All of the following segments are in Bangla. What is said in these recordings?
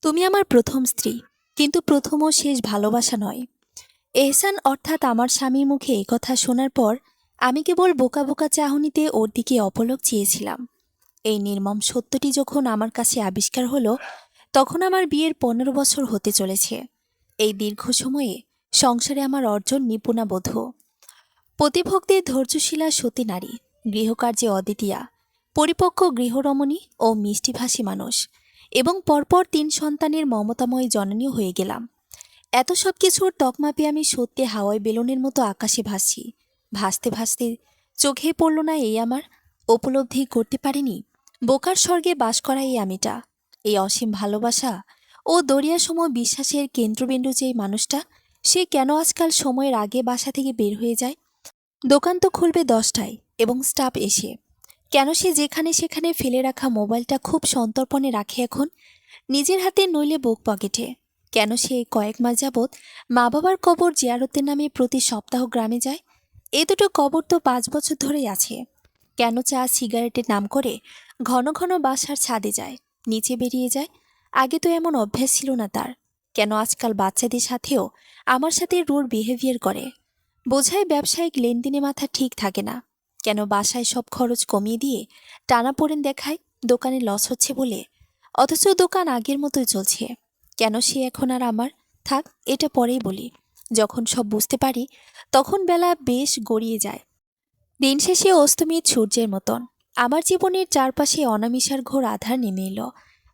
তুমি আমার প্রথম স্ত্রী, কিন্তু প্রথম ও শেষ ভালোবাসা নয়। এহসান অর্থাৎ আমার স্বামীর মুখে এই কথা শোনার পর আমি কেবল বোকা বোকা চাহনিতে ওর দিকে অপলক চেয়েছিলাম। এই নির্মম সত্যটি যখন আমার কাছে আবিষ্কার হলো, তখন আমার বিয়ের 15 বছর হতে চলেছে। এই দীর্ঘ সময়ে সংসারে আমার অর্জন নিপুণা বধূ, প্রতিভক্তির ধৈর্যশীলা সতী নারী, গৃহকার্যে অদ্বিতীয়া, পরিপক্ক গৃহরমণী ও মিষ্টিভাষী মানুষ, এবং পরপর 3 সন্তানের মমতাময়ী জননী হয়ে গেলাম। এত সব কিছুর তকমা পেয়ে আমি সত্যি হাওয়ায় বেলুনের মতো আকাশে ভাসছি। ভাসতে ভাসতে চোখে পড়ল না এই আমার, উপলব্ধি করতে পারিনি বোকার স্বর্গে বাস করা এই আমিটা, এই অসীম ভালোবাসা ও দরিয়াসম বিশ্বাসের কেন্দ্রবিন্দু যেই মানুষটা, সে কেন আজকাল সময়ের আগে বাসা থেকে বের হয়ে যায়। দোকান তো খুলবে 10টায় এবং স্টাফ এসে, কেন সে যেখানে সেখানে ফেলে রাখা মোবাইলটা খুব সন্তর্পণে রাখে এখন নিজের হাতে, নইলে বুক পকেটে। কেন সে এই কয়েক মাস যাবৎ মা বাবার কবর জিয়ারতের নামে প্রতি সপ্তাহ গ্রামে যায়। এ দুটো কবর তো 5 বছর ধরেই আছে। কেন চা সিগারেটের নাম করে ঘন ঘন বাসার ছাদে যায়, নিচে বেরিয়ে যায়। আগে তো এমন অভ্যাস ছিল না তার। কেন আজকাল বাচ্চাদের সাথেও আমার সাথে রুড বিহেভিয়ার করে। বোঝায় ব্যবসায়িক লেনদেনে মাথা ঠিক থাকে না। কেন বাসায় সব খরচ কমিয়ে দিয়ে টানাপোড়েন দেখায় দোকানে লস হচ্ছে বলে, অথচ দোকান আগের মতোই চলছে। কেন সে এখন আর আমার, থাক এটা পরেই বলি। যখন সব বুঝতে পারি তখন বেলা বেশ গড়িয়ে যায়। দিন শেষে অস্তমিত সূর্যের মতন আমার জীবনের চারপাশে অনামিষার ঘোর আধার নেমে এলো।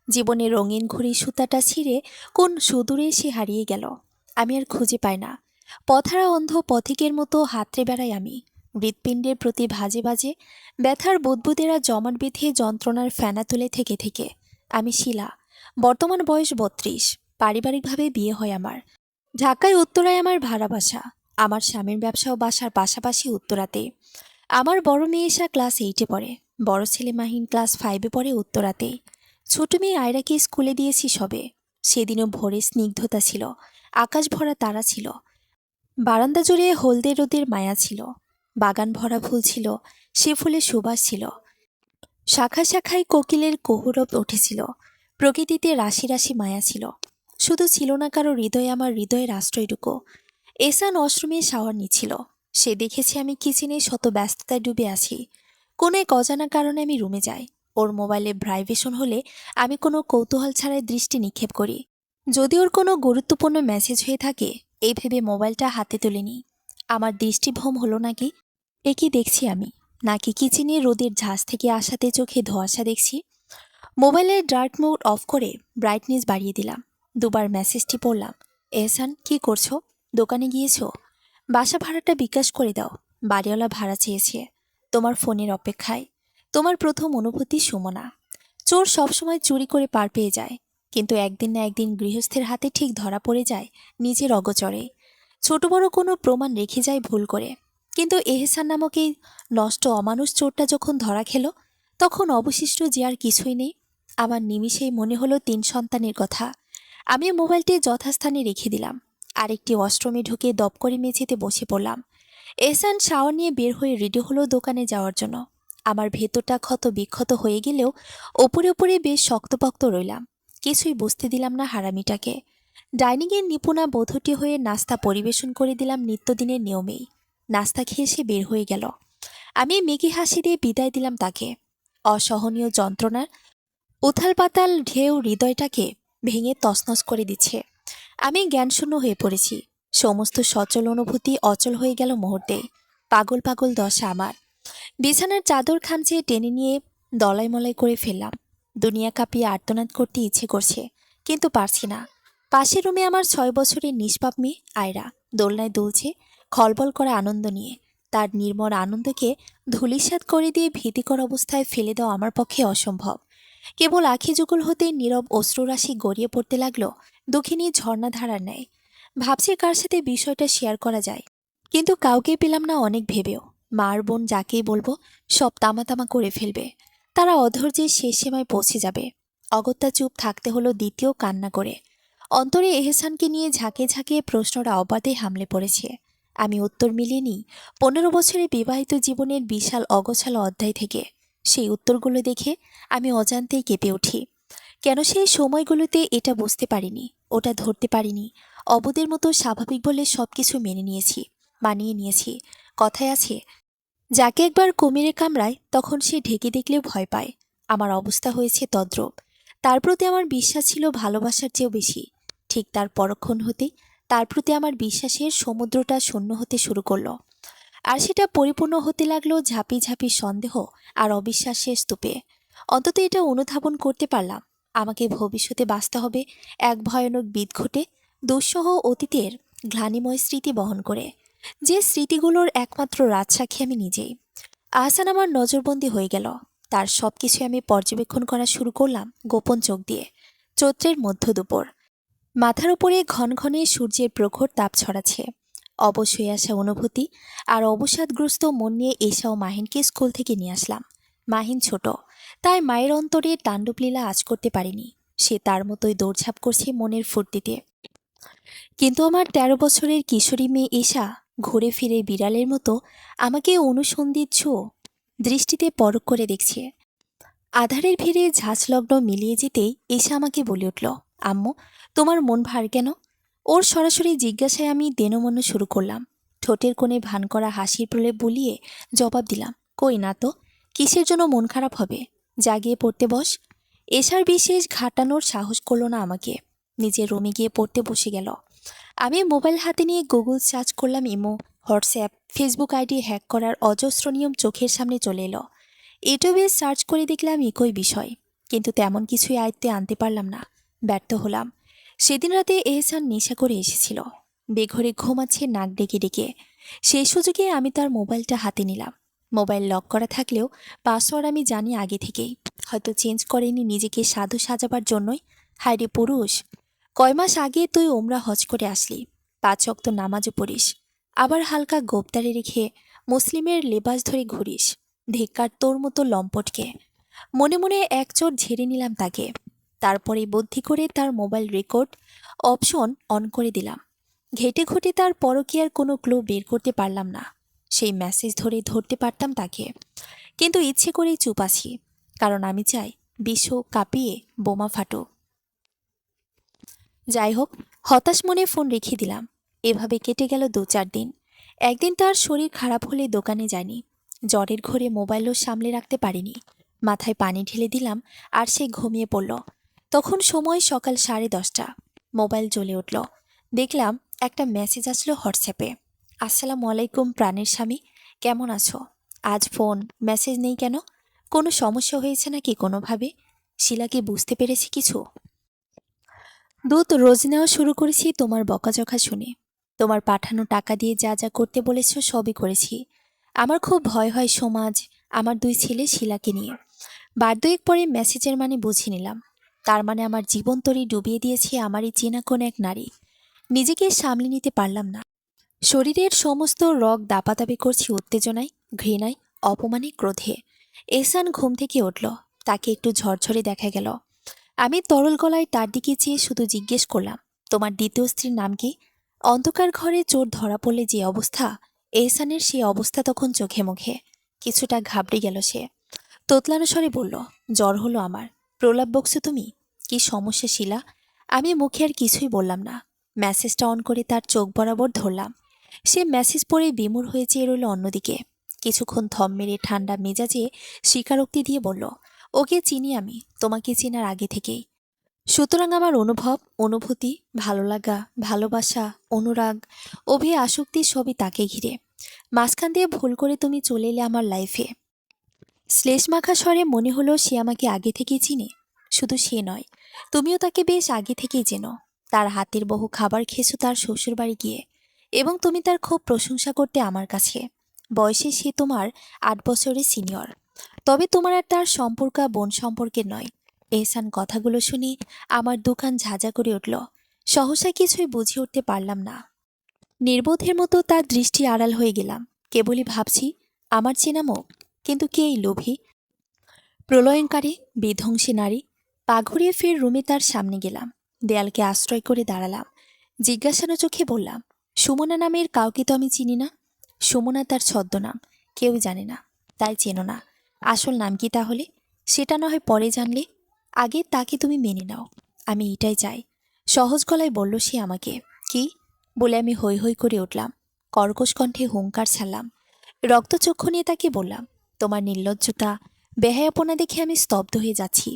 জীবনের রঙিন ঘড়ি সুতাটা ছিঁড়ে কোন সুদূরে এসে হারিয়ে গেল। আমি আর খুঁজে পাই না। পথহারা অন্ধ পথিকের মতো হাতড়ে বেড়াই আমি। হৃৎপিণ্ডের প্রতি ভাজে ভাজে ব্যথার বুদবুদেরা জমাট বেঁধে যন্ত্রণার ফেনা তুলে থেকে থেকে। আমি শিলা, বর্তমান বয়স 32। পারিবারিকভাবে বিয়ে হয় আমার। ঢাকায় উত্তরায় আমার ভাড়া বাসা। আমার স্বামীর ব্যবসা ও বাসার পাশাপাশি উত্তরাতে। আমার বড় মেয়ে এসা ক্লাস 8-এ পড়ে, বড় ছেলে মাহিন ক্লাস 5-এ পড়ে উত্তরাতে। ছোট মেয়ে আয়রাকে স্কুলে দিয়েছি সবে। সেদিনও ভোরে স্নিগ্ধতা ছিল, আকাশ ভরা তারা ছিল, বারান্দা জুড়ে হলদে রোদের মায়া ছিল, বাগান ভরা ফুল ছিল, সে ফুলে সুবাস ছিল, শাখায় শাখায় কোকিলের কৌরব উঠেছিল, প্রকৃতিতে রাশি রাশি মায়া ছিল। শুধু ছিল না কারো হৃদয়ে আমার হৃদয়ের আশ্রয়টুকু। এসান অশ্রমে শাওয়ার নিচ্ছিল। সে দেখেছে আমি কিচেনে শত ব্যস্ততায় ডুবে আছি। কোনো এক অজানা কারণে আমি রুমে যাই। ওর মোবাইলে ভাইব্রেশন হলে আমি কোনো কৌতূহল ছাড়াই দৃষ্টি নিক্ষেপ করি। যদি ওর কোনো গুরুত্বপূর্ণ মেসেজ হয়ে থাকে, এই ভেবে মোবাইলটা হাতে তুলে নিই। আমার দৃষ্টিভ্রম হলো নাকি, এ কি দেখছি আমি, নাকি কিচেনে রোদের ঝাঁজ থেকে আসাতে চোখে ধোঁয়াশা দেখছি। মোবাইলের ডার্ক মোড অফ করে ব্রাইটনেস বাড়িয়ে দিলাম। দুবার মেসেজটি পড়লাম। এহসান, কি করছো? দোকানে গিয়েছো? বাসা ভাড়াটা বিকাশ করে দাও, বাড়িওয়ালা ভাড়া চেয়েছে। তোমার ফোনের অপেক্ষায়। তোমার প্রথম অনুভূতি সুমনা। চোর সবসময় চুরি করে পার পেয়ে যায়, কিন্তু একদিন না একদিন গৃহস্থের হাতে ঠিক ধরা পড়ে যায় নিজের অগোচরে। ছোট বড় কোনো প্রমাণ রেখে যায় ভুল করে। কিন্তু এহসান নামক এই নষ্ট অমানুষ চোরটা যখন ধরা খেল, তখন অবশিষ্ট যে আর কিছুই নেই। আমার নিমিষেই মনে হলো 3 সন্তানের কথা। আমি মোবাইলটি যথাস্থানে রেখে দিলাম। আরেকটি ওয়াশরুমে ঢুকে দপ করে মেঝেতে বসে পড়লাম। এহসান শাওয়ার নিয়ে বের হয়ে রেডি হলো দোকানে যাওয়ার জন্য। আমার ভেতরটা ক্ষত বিক্ষত হয়ে গেলেও ওপরে ওপরে বেশ শক্তপোক্ত রইলাম। কিছুই বুঝতে দিলাম না হারামিটাকে। ডাইনিংয়ের নিপুণা বধূটি হয়ে নাস্তা পরিবেশন করে দিলাম নিত্যদিনের নিয়মেই। নাস্তা খেয়ে সে বের হয়ে গেল। আমি মেঘে হাসি দিয়ে বিদায় দিলাম তাকে। অসহনীয় যন্ত্রণার উথাল পাতাল ঢেউ হৃদয়টাকে ভেঙে তছনছ করে দিচ্ছে। আমি জ্ঞানশূন্য হয়ে পড়েছি। সমস্ত সচল অনুভূতি অচল হয়ে গেল মুহূর্তে। পাগল পাগল দশা আমার। বিছানার চাদর খামচে টেনে নিয়ে দলাই মলাই করে ফেললাম। দুনিয়া কাঁপিয়ে আর্তনাদ করতে ইচ্ছে করছে, কিন্তু পারছি না। পাশের রুমে আমার 6 বছরের নিষ্পাপ মেয়ে আয়রা দোলনায় দুলছে খলবল করা আনন্দ নিয়ে। তার নির্মল আনন্দকে ধূলিসাৎ করে দিয়ে ভীতিকর অবস্থায় ফেলে দেওয়া আমার পক্ষে অসম্ভব। কেবল আখি যুগল হতে নীরব অশ্রুরাশি গড়িয়ে পড়তে লাগলো দুঃখিনী ঝর্ণাধারার ন্যায়। ভাবছি কার সাথে বিষয়টা শেয়ার করা যায়, কিন্তু কাউকে পেলাম না। অনেক ভেবেও মার বোন যাকেই বলবো সব তামা তামা করে ফেলবে। তারা অধৈর্যের শেষ সীমায় পৌঁছে যাবে। অগত্যা চুপ থাকতে হলো দ্বিতীয় কান্না করে। অন্তরে এহসানকে নিয়ে ঝাঁকে ঝাঁকে প্রশ্নরা অবাধে হামলে পড়েছে। আমি উত্তর মিলিয়ে নিই 15 বছরের বিবাহিত জীবনের বিশাল অগোছালো অধ্যায় থেকে। সেই উত্তরগুলো দেখে আমি অজান্তেই কেঁপে উঠি। কেন সেই সময়গুলোতে এটা বুঝতে পারিনি, ওটা ধরতে পারিনি। অবুদের মতো স্বাভাবিক বলে সবকিছু মেনে নিয়েছি, মানিয়ে নিয়েছি। কথায় আছে, যাকে একবার কুমিরে কামড়ায় তখন সে ঢেকে দেখলেও ভয় পায়। আমার অবস্থা হয়েছে তদ্রূপ। তার প্রতি আমার বিশ্বাস ছিল ভালোবাসার চেয়েও বেশি। ঠিক তার পরক্ষণ হতেই তার প্রতি আমার বিশ্বাসের সমুদ্রটা শূন্য হতে শুরু করলো। আর সেটা পরিপূর্ণ হতে লাগলো ঝাঁপি ঝাঁপি সন্দেহ আর অবিশ্বাসের স্তূপে। অন্তত এটা অনুধাবন করতে পারলাম, আমাকে ভবিষ্যতে বাঁচতে হবে এক ভয়ানক বিদঘটে দুঃসহ অতীতের গ্লানিময় স্মৃতি বহন করে, যে স্মৃতিগুলোর একমাত্র রাজসাক্ষী আমি নিজেই। আহসান আমার নজরবন্দি হয়ে গেল। তার সবকিছু আমি পর্যবেক্ষণ করা শুরু করলাম গোপন চোখ দিয়ে। চৈত্রের মধ্য দুপুর, মাথার উপরে ঘন ঘনে সূর্যের প্রখর তাপ ছড়াচ্ছে। অবশ্যই আসা অনুভূতি আর অবসাদগ্রস্ত মন নিয়ে এশা ও মাহিনকে স্কুল থেকে নিয়ে আসলাম। মাহিন ছোট, তাই মায়ের অন্তরে তাণ্ডবলীলা আজ করতে পারিনি। সে তার মতোই দৌড়ঝাঁপ করছে মনের ফুর্তিতে। কিন্তু আমার ১৩ বছরের কিশোরী মেয়ে এশা ঘুরে ফিরে বিড়ালের মতো আমাকে অনুসন্ধিৎস দৃষ্টিতে পরখ করে দেখছে। আধারের ভিড়ে ঝাঁঝলগ্ন মিলিয়ে যেতেই এশা আমাকে বলে উঠল, আম্মু, তোমার মন ভার কেন? ওর সরাসরি জিজ্ঞাসায় আমি দেনমন্য শুরু করলাম। ঠোঁটের কোণে ভান করা হাসির প্রলেপ বুলিয়ে জবাব দিলাম, কই না তো। কিসের জন্য মন খারাপ হবে? জাগিয়ে পড়তে বস। এশার বিশেষ ঘাটানোর সাহস করল না আমাকে। নিজের রুমে গিয়ে পড়তে বসে গেল। আমি মোবাইল হাতে নিয়ে গুগল সার্চ করলাম। Imo, WhatsApp, Facebook ID hack করার অজস্র নিয়ম চোখের সামনে চলে এলো। ইউটিউবে সার্চ করে দেখলাম একই বিষয়, কিন্তু তেমন কিছুই আয়ত্তে আনতে পারলাম না। ব্যর্থ হলাম। সেদিন রাতে এহসান নেশা করে এসেছিল। বেঘরে ঘুমাচ্ছে নাক ডেকে ডেকে। সেই সুযোগে আমি তার মোবাইলটা হাতে নিলাম। মোবাইল লক করা থাকলেও পাসওয়ার্ড আমি জানি আগে থেকেই। হয়তো চেঞ্জ করেনি নিজেকে সাধু সাজাবার জন্যই। হায়রে পুরুষ, কয় মাস আগে তুই ওমরা হজ করে আসলি, ৫ ওয়াক্ত নামাজও পড়িস, আবার হালকা গোপদারে রেখে মুসলিমের লেবাস ধরে ঘুরিস। ধিক্কার তোর মতো লম্পটকে। মনে মনে এক চোট ঝেড়ে নিলাম তাকে। তারপরে বুদ্ধি করে তার মোবাইল রেকর্ড অপশন অন করে দিলাম। ঘেটে ঘুটে তার পরকীয়ার কোনো ক্লু বের করতে পারলাম না। সেই মেসেজ ধরে ধরতে পারতাম তাকে, কিন্তু ইচ্ছে করেই চুপ আছি, কারণ আমি চাই বিশ্ব কাঁপিয়ে বোমা ফাটুক। যাই হোক, হতাশ মনে ফোন রেখে দিলাম। এভাবে কেটে গেল ২-৪ দিন। একদিন তার শরীর খারাপ হলে দোকানে যায়নি। জ্বরের ঘোরে মোবাইলও সামলে রাখতে পারিনি। মাথায় পানি ঢেলে দিলাম আর সে ঘুমিয়ে পড়ল। তখন সময় সকাল 10:30। মোবাইল জ্বলে উঠল। দেখলাম একটা মেসেজ আসলো হোয়াটসঅ্যাপে। আসসালামু আলাইকুম প্রাণের স্বামী, কেমন আছো? আজ ফোন মেসেজ নেই কেন? কোনো সমস্যা হয়েছে নাকি কোনোভাবে? শিলা কি বুঝতে পেরেছে কিছু? দুধ রোজ নেওয়া শুরু করেছি তোমার বকাঝকা শুনে। তোমার পাঠানো টাকা দিয়ে যা যা করতে বলেছ সবই করেছি। আমার খুব ভয় হয় সমাজ, আমার 2 ছেলে শিলাকে নিয়ে। বার দুয়েক পরে মেসেজের মানে বুঝে নিলাম। তার মানে আমার জীবন তরি ডুবিয়ে দিয়েছে আমারই চেনা কোন এক নারী। নিজেকে সামলে নিতে পারলাম না। শরীরের সমস্ত রগ দাপাদাপি করছি উত্তেজনায়, ঘৃণায়, অপমানে, ক্রোধে। এহসান ঘুম থেকে উঠল। তাকে একটু ঝরঝরে দেখা গেল। আমি তরল গলায় তার দিকে চেয়ে শুধু জিজ্ঞেস করলাম, তোমার দ্বিতীয় স্ত্রীর নাম কি? অন্ধকার ঘরে চোর ধরা পড়লে যে অবস্থা, এহসানের সেই অবস্থা তখন চোখে মুখে। কিছুটা ঘাবড়ে গেল সে। তোতলানো স্বরে বলল, জ্বর হলো আমার। প্রলাপ বকছো তুমি? কি সমস্যা শিলা? আমি মুখে আর কিছুই বললাম না। মেসেজটা অন করে তার চোখ বরাবর ধরলাম। সে মেসেজ পড়ে বিমূঢ় হয়ে চেয়ে রইল অন্যদিকে। কিছুক্ষণ থম মেরে ঠান্ডা মেজাজে স্বীকারোক্তি দিয়ে বলল, ওকে চিনি আমি, তোমাকে চেনার আগে থেকেই। সুতরাং আমার অনুভব, অনুভূতি, ভালো লাগা, ভালোবাসা, অনুরাগ, অভি, আসক্তি সবই তাকে ঘিরে। মাঝখান দিয়ে ভুল করে তুমি চলে এলে আমার লাইফে। শ্লেষমাখা স্বরে মনে হলো সে আমাকে আগে থেকেই চিনে। শুধু সে নয়, তুমিও তাকে বেশ আগে থেকেই চেনো। তার হাতের বহু খাবার খেয়েছো তার শ্বশুর বাড়ি গিয়ে, এবং তুমি তার খুব প্রশংসা করতে আমার কাছে। বয়সে সে তোমার ৮ বছরের সিনিয়র। তবে তোমার আর তার সম্পর্ক বোন সম্পর্কের নয়। এহসান কথাগুলো শুনে আমার দোকান ঝাঁঝা করে উঠল। সহসা কিছুই বুঝে উঠতে পারলাম না। নির্বোধের মতো তার দৃষ্টি আড়াল হয়ে গেলাম। কেবলই ভাবছি, আমার চেনা মুখ, কিন্তু কে এই লোভী প্রলয়ঙ্কারী বিধ্বংসী নারী? পা ঘুরিয়ে ফের রুমে তার সামনে গেলাম। দেয়ালকে আশ্রয় করে দাঁড়ালাম। জিজ্ঞাসানো চোখে বললাম, সুমনা নামের কাউকে তো আমি চিনি না। সুমনা তার ছদ্মনাম, কেউ জানে না, তাই চেনো না। আসল নাম কি তাহলে? সেটা না হয় পরে জানলে। আগে তাকে তুমি মেনে নাও, আমি এটাই চাই। সহজ গলায় বলল সে আমাকে। কি বলে আমি হৈ হৈ করে উঠলাম, কর্কশ কণ্ঠে হুঙ্কার ছাড়লাম। রক্তচক্ষু নিয়ে তাকে বললাম, তোমার নির্লজ্জতা, বেহায়াপনা দেখে আমি স্তব্ধ হয়ে যাচ্ছি।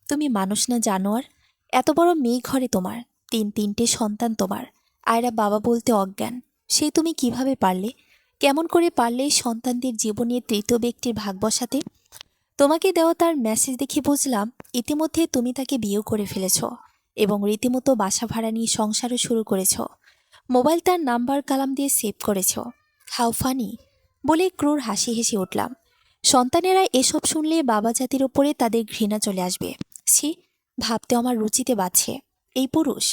তুমি মানুষ না জানোয়ার। এত বড় মেয়ে ঘরে তোমার, তিনটে সন্তান তোমার, আয়রা বাবা বলতে অজ্ঞান। সে তুমি কিভাবে পারলে, কেমন করে পারলে এই সন্তানদের জীবনে তৃতীয় ব্যক্তির ভাগ বসাতে? তোমাকে দেওয়া তার মেসেজ দেখে বুঝলাম ইতিমধ্যে তুমি তাকে বিয়েও করে ফেলেছ এবং রীতিমতো বাসা ভাড়া নিয়ে সংসারও শুরু করেছ। মোবাইল তার নাম্বার কালাম দিয়ে সেভ করেছ। হাউ ফানি বলে ক্রূর হাসি হেসে উঠলাম। সন্তানেরা এসব শুনলে বাবা জাতির ওপরে তাদের ঘৃণা চলে আসবে। ছি, ভাবতে আমার রুচিতে বাজছে। এই পুরুষ,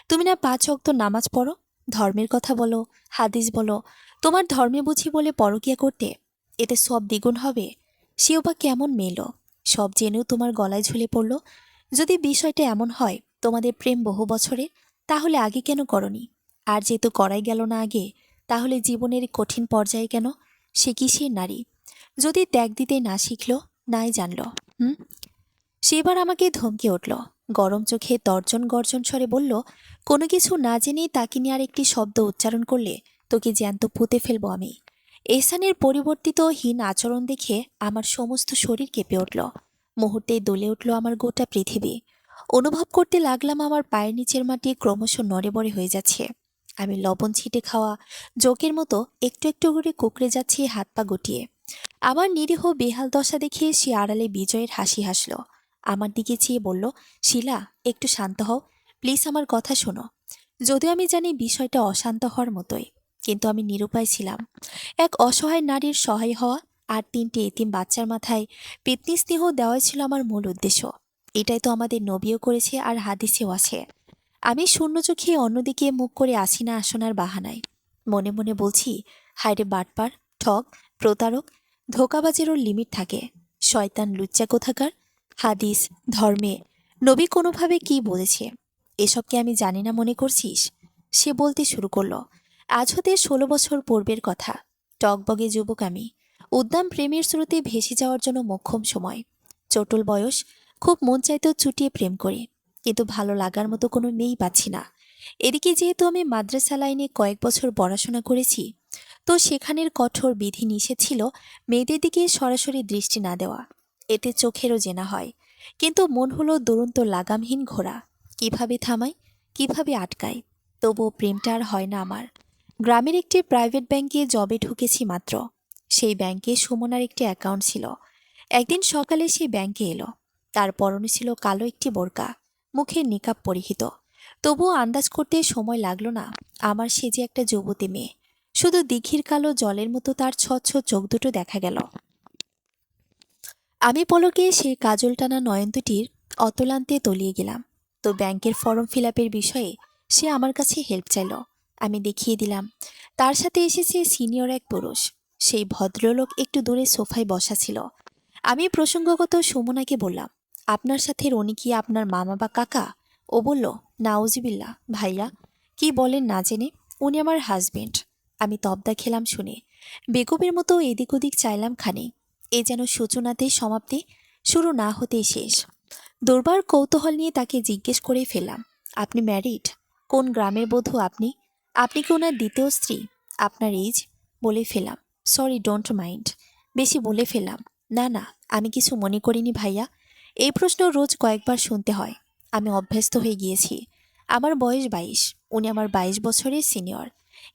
তুমি না 5 ওয়াক্ত নামাজ পড়ো, ধর্মের কথা বলো, হাদিস বলো, তোমার ধর্মে বুঝি বলে পরকিয়া করতে? এতে সব দ্বিগুণ হবে। সেও বা কেমন মেলো, সব জেনেও তোমার গলায় ঝুলে পড়ল। যদি বিষয়টা এমন হয় তোমাদের প্রেম বহু বছরের, তাহলে আগে কেন করনি? আর যেহেতু করাই গেল না আগে, তাহলে জীবনের কঠিন পর্যায়ে কেন? সে কিসের নারী? যদি ত্যাগ দিতে না শিখল, নাই জানল। হুম। সেবার আমাকে ধমকে উঠল, গরম চোখে তর্জন গর্জন স্বরে বলল, কোনো কিছু না জেনেই তাকে নিয়ে আর একটি শব্দ উচ্চারণ করলে তোকে জ্যান্ত পুঁতে ফেলবো আমি। এহসানের পরিবর্তিত হীন আচরণ দেখে আমার সমস্ত শরীর কেঁপে উঠল। মুহূর্তেই দুলে উঠল আমার গোটা পৃথিবী। অনুভব করতে লাগলাম আমার পায়ের নিচের মাটি ক্রমশ নড়েবড়ে হয়ে যাচ্ছে। আমি লবণ ছিটে খাওয়া জোকের মতো একটু একটু করে কুকড়ে যাচ্ছি হাত পা গুটিয়ে। আমার নিরীহ বেহাল দশা দেখে সে আড়ালে বিজয়ের হাসি হাসল। আমার দিকে চেয়ে বলল, শিলা, একটু শান্ত হও প্লিজ, আমার কথা শোনো। যদিও আমি জানি বিষয়টা অশান্ত হওয়ার মতোই, কিন্তু আমি নিরুপায় ছিলাম। এক অসহায় নারীর সহায় হওয়া আর 3টে এতিম বাচ্চার মাথায় পেতনি স্নেহ দেওয়াই ছিল আমার মূল উদ্দেশ্য। এটাই তো আমাদের নবীও করেছে আর হাদিসেও আছে। আমি শূন্য চোখে অন্যদিকে মুখ করে আসি না আসনার বাহানায়। মনে মনে বলছি, হায়রে বাটপার, ঠক, প্রতারক, ধোকাবাজেরও লিমিট থাকে। শয়তান লুচ্চা কোথাকার। হাদিস, ধর্মে, নবী কোনোভাবে কি বলেছে এসবকে আমি জানি না মনে করছিস? সে বলতে শুরু করলো, আজ হতে 16 বছর পূর্বের কথা। টকবগে যুবক আমি, উদ্দাম প্রেমের স্রোতে ভেসে যাওয়ার জন্য মোক্ষম সময়। চটুল বয়স, খুব মন চাইতেও চুটিয়ে প্রেম করি, কিন্তু ভালো লাগার মতো কোনো মেয়েই পাচ্ছি না। এদিকে যেহেতু আমি মাদ্রাসা লাইনে কয়েক বছর পড়াশোনা করেছি, তো সেখানের কঠোর বিধি নিষেধ ছিল মেয়েদের দিকে সরাসরি দৃষ্টি না দেওয়া। এতে চোখেরও জেনা হয়, কিন্তু মন হলো দুরন্ত লাগামহীন ঘোড়া। কিভাবে থামাই, কিভাবে আটকাই? তবুও প্রেমটা আর হয় না আমার। গ্রামের একটি প্রাইভেট ব্যাংকে জবে ঢুকেছি মাত্র। সেই ব্যাংকে সুমনার একটি অ্যাকাউন্ট ছিল। একদিন সকালে সেই ব্যাংকে এলো। তার পরনে ছিল কালো একটি বোরকা, মুখে নিকাব পরিহিত। তবুও আন্দাজ করতে সময় লাগলো না আমার সে যে একটা যুবতী মেয়ে। শুধু দিঘির কালো জলের মতো তার স্বচ্ছ চোখ দুটো দেখা গেল। আমি পলকে সেই কাজল টানা নয়ন দুটির অতলান্তে তলিয়ে গেলাম। তো ব্যাংকের ফর্ম ফিল আপের বিষয়ে সে আমার কাছে হেল্প চাইল। আমি দেখিয়ে দিলাম। তার সাথে এসেছে সিনিয়র এক পুরুষ। সেই ভদ্রলোক একটু দূরে সোফায় বসা ছিল। আমি প্রসঙ্গগত সুমনাকে বললাম, আপনার সাথে রনি কি আপনার মামা বা কাকা? ও বলল, নাউজিবিল্লা ভাইয়া, কি বলেন না জেনে, উনি আমার হাজবেন্ড। আমি তবদা খেলাম শুনে, বেকুবের মতো এদিক ওদিক চাইলাম খানি। এ যেন সূচনাতে সমাপ্তি, শুরু না হতেই শেষ। দুর্বার কৌতূহল নিয়ে তাকে জিজ্ঞেস করে ফেললাম, আপনি ম্যারিড? কোন গ্রামের বধূ আপনি? আপনি কি ওনার দ্বিতীয় স্ত্রী? আপনার এইজ? বলে ফেলাম। Sorry, don't mind. বেশি বলে ফেললাম। না না, আমি কিছু মনে করিনি ভাইয়া। এই প্রশ্ন রোজ কয়েকবার শুনতে হয়। আমি অভ্যস্ত হয়ে গিয়েছি। আমার বয়স 22, উনি আমার 22 বছরের সিনিয়র।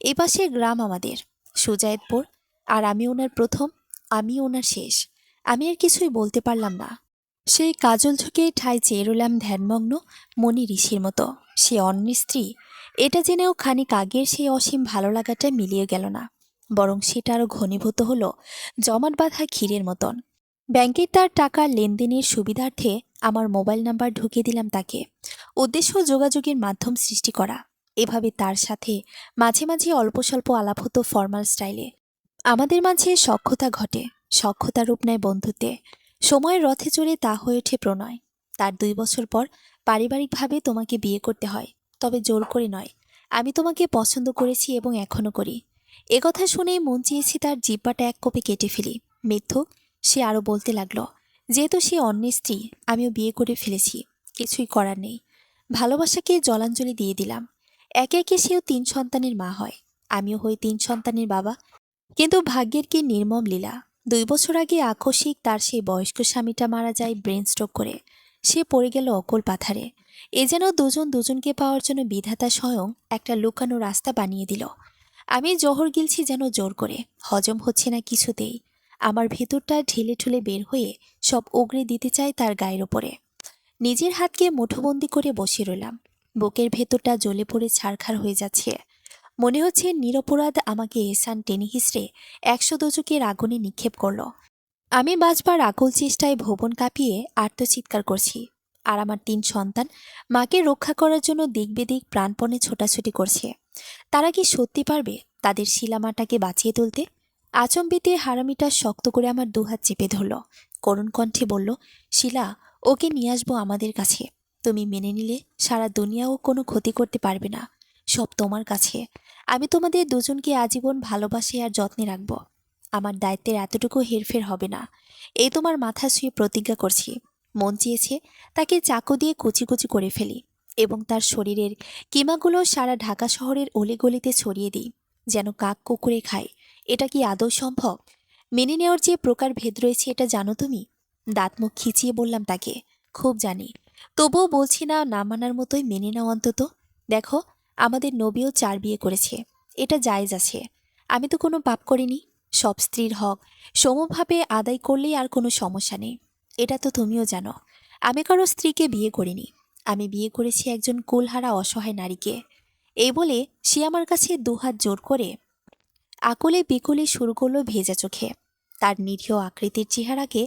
এই পাশে গ্রাম আমাদের, সুজায়েতপুর। আর আমি ওনার প্রথম, আমি ওনার শেষ। আমি আর কিছুই বলতে পারলাম না। সেই কাজল ঝুঁকে ঠায় চেয়ে রইলাম ধ্যানমগ্ন মনি ঋষির মতো। সে অন্যের স্ত্রী, এটা জেনেও খানিক আগের সেই অসীম ভালো লাগাটা মিলিয়ে গেল না, বরং সেটা আরও ঘনীভূত হলো জমাট বাঁধা ক্ষীরের মতন। ব্যাংকের তার টাকার লেনদেনের সুবিধার্থে আমার মোবাইল নাম্বার ঢুকিয়ে দিলাম তাকে। উদ্দেশ্য যোগাযোগের মাধ্যম সৃষ্টি করা। এভাবে তার সাথে মাঝে মাঝে অল্প স্বল্প আলাপ হতো ফর্মাল স্টাইলে। আমাদের মাঝে সখ্যতা ঘটে, সখ্যতা রূপ নেয় বন্ধুত্বে। সময়ের রথে চড়ে তা হয়ে ওঠে প্রণয়। তার 2 বছর পর পারিবারিকভাবে তোমাকে বিয়ে করতে হয়, তবে জোর করে নয়। আমি তোমাকে পছন্দ করেছি এবং এখনো করি। একথা শুনেই মন চেয়েছি তার জিহ্বাটা এক কোপে কেটে ফেলি। মিথ্যুক, সে আরো বলতে লাগলো, যেহেতু সে অন্যের স্ত্রী, আমিও বিয়ে করে ফেলেছি। কিছুই করার নেই। ভালোবাসাকে জলাঞ্জলি দিয়ে দিলাম। একে একে সেও 3 সন্তানের মা হয়। আমিও হই 3 সন্তানের বাবা। কিন্তু ভাগ্যের কি নির্মম লীলা! 2 বছর আগে আকস্মিক তার সেই বয়স্ক স্বামীটা মারা যায় ব্রেন স্ট্রোক করে। সে পড়ে গেল অকল পাথারে। এ যেন দুজন দুজনকে পাওয়ার জন্য বিধাতা স্বয়ং একটা লুকানো রাস্তা বানিয়ে দিল। আমি জহর গিলছি যেন জোর করে, হজম হচ্ছে না কিছুতেই। আমার ভেতরটা ঢেলে ঠুলে বের হয়ে সব উগরে দিতে চাই তার গায়ের ওপরে। নিজের হাতকে মুঠোবন্দি করে বসে রইলাম। বুকের ভেতরটা জ্বলে পড়ে ছারখার হয়ে যাচ্ছে। মনে হচ্ছে নিরপরাধ আমাকে এহসান টেনে হিসড়ে 100 দোজকের আগুনে নিক্ষেপ করল। আমি বাঁচবার আকুল চেষ্টায় ভবন কাঁপিয়ে আর্তচিৎকার করছি। আর আমার 3 সন্তান মাকে রক্ষা করার জন্য দিক বেদিক প্রাণপণে ছোটাছুটি করছে। তারা কি সত্যি পারবে তাদের শিলামাটাকে বাঁচিয়ে তুলতে? আচম্বিতে হারামিটা শক্ত করে আমার দুহাত চেপে ধরল। করুণ কণ্ঠে বলল, শিলা, ওকে নিয়ে আসবো আমাদের কাছে। তুমি মেনে নিলে সারা দুনিয়াও কোনো ক্ষতি করতে পারবে না। সব তোমার কাছে। আমি তোমাদের দুজনকে আজীবন ভালোবাসে আর যত্নে রাখব। আমার দায়িত্বের এতটুকু হেরফের হবে না। এই তোমার মাথা ছুঁয়ে প্রতিজ্ঞা করছি। মন চেয়েছে তাকে চাকু দিয়ে কুচি কুচি করে ফেলি এবং তার শরীরের কিমাগুলো সারা ঢাকা শহরের অলিগলিতে ছড়িয়ে দিই, যেন কাক কুকুরে খায়। এটা কি আদৌ সম্ভব? মেনে নেওয়ার যে প্রকার ভেদ রয়েছে এটা জানো তুমি? দাঁত মুখ খিচিয়ে বললাম তাকে। খুব জানি। তবুও বলছি না, না মানার মতোই মেনে নাও অন্তত। দেখো, আমাদের নবীও 4 বিয়ে করেছে। এটা জায়েজ আছে। আমি তো কোনো পাপ করিনি। সব স্ত্রীর হক সমভাবে আদায় করলেই আর কোনো সমস্যা নেই। এটা তো তুমিও জানো। আমি কারো স্ত্রীকে বিয়ে করিনি। আমি বিয়ে করেছি একজন কুলহারা অসহায় নারীকে। এই বলে সে আমার কাছে দুহাত জোর করে আকুলে বিকুলে শুরু করলো ভেজা চোখে। তার নিরীহ আকৃতির চেহারাকে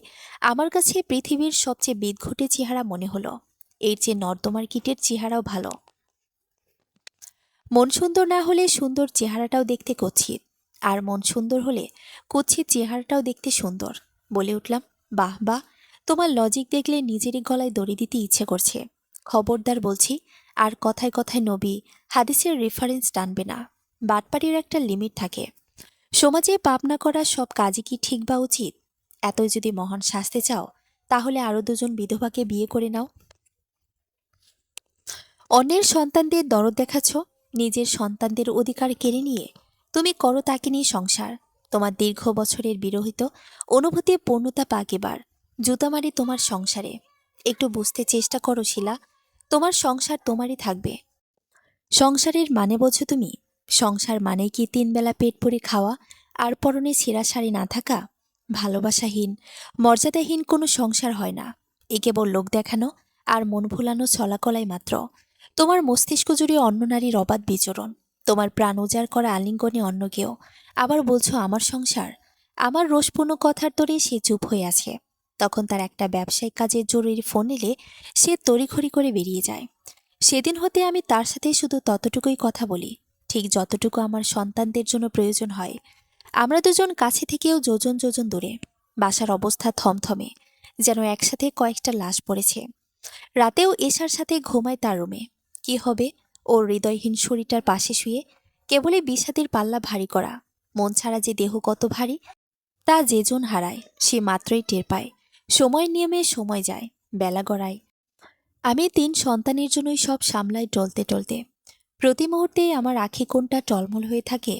আমার কাছে পৃথিবীর সবচেয়ে বিদঘুটে চেহারা মনে হলো। এর চেয়ে নর্দমার কীটের চেহারাও ভালো। মন সুন্দর না হলে সুন্দর চেহারাটাও দেখতে কুৎসিত, আর মন সুন্দর হলে কুৎসিত চেহারাটাও দেখতে সুন্দর। বলে উঠলাম, বাহ বাহ, তোমার লজিক দেখলে নিজেরই গলায় দড়ি দিতে ইচ্ছে করছে। খবরদার বলছি, আর কথায় কথায় নবী হাদিসের রেফারেন্স টানবে না। বাটপাড়ির একটা লিমিট থাকে। সমাজে পাপ না করার সব কাজই কি ঠিক বা উচিত? এতই যদি মহান শাস্তি চাও, তাহলে আরো 2জন বিধবাকে বিয়ে করে নাও। অন্যের সন্তানদের দরদ দেখাচ্ছ, নিজের সন্তানদের অধিকার কেড়ে নিয়ে। তুমি করো তাকে নিয়ে সংসার। তোমার দীর্ঘ বছরের বিরহিত অনুভূতি পূর্ণতা পাক এবার। জুতা মারি তোমার সংসারে। একটু বুঝতে চেষ্টা করো শিলা, তোমার সংসার তোমারই থাকবে। সংসারের মানে বোঝো তুমি? সংসার মানে কি 3 বেলা পেট ভরে খাওয়া আর পরনে ছেঁড়া শাড়ি না থাকা? ভালোবাসাহীন, মর্যাদাহীন কোনো সংসার হয় না। এ কেবল লোক দেখানো আর মন ভুলানো চলাকলাই মাত্র। তোমার মস্তিষ্ক জুড়ে অন্য নারীর অবাধ বিচরণ, তোমার প্রাণ উজাড় করা আলিঙ্গনে অন্য কেউ। আবার বলছো আমার সংসার। আমার রোষপূর্ণ কথার তোরে সে চুপ হয়ে আছে। তখন তার একটা ব্যবসায়িক কাজের জরুরি ফোন এলে সে তড়িঘড়ি করে বেরিয়ে যায়। সেদিন হতে আমি তার সাথে শুধু ততটুকুই কথা বলি, ঠিক যতটুকু আমার সন্তানদের জন্য প্রয়োজন হয়। আমরা দুজন কাছে থেকেও যোজন যোজন দূরে। বাসার অবস্থা থমথমে, যেন একসাথে কয়েকটা লাশ পড়েছে। রাতেও এশার সাথে ঘুমায় তার রুমে। কি হবে ওর হৃদয়হীন শরীরটার পাশে শুয়ে? কেবলই বিষাদের পাল্লা ভারী করা। মন ছাড়া যে দেহ কত ভারী, তা যেজন হারায় সে মাত্রই টের পায়। সময়ের নিয়মে সময় যায়, বেলা গড়ায়। আমি 3 সন্তানের জন্যই সব সামলাই টলতে টলতে। প্রতি মুহূর্তে আমার আখি কোণটা টলমল হয়ে থাকে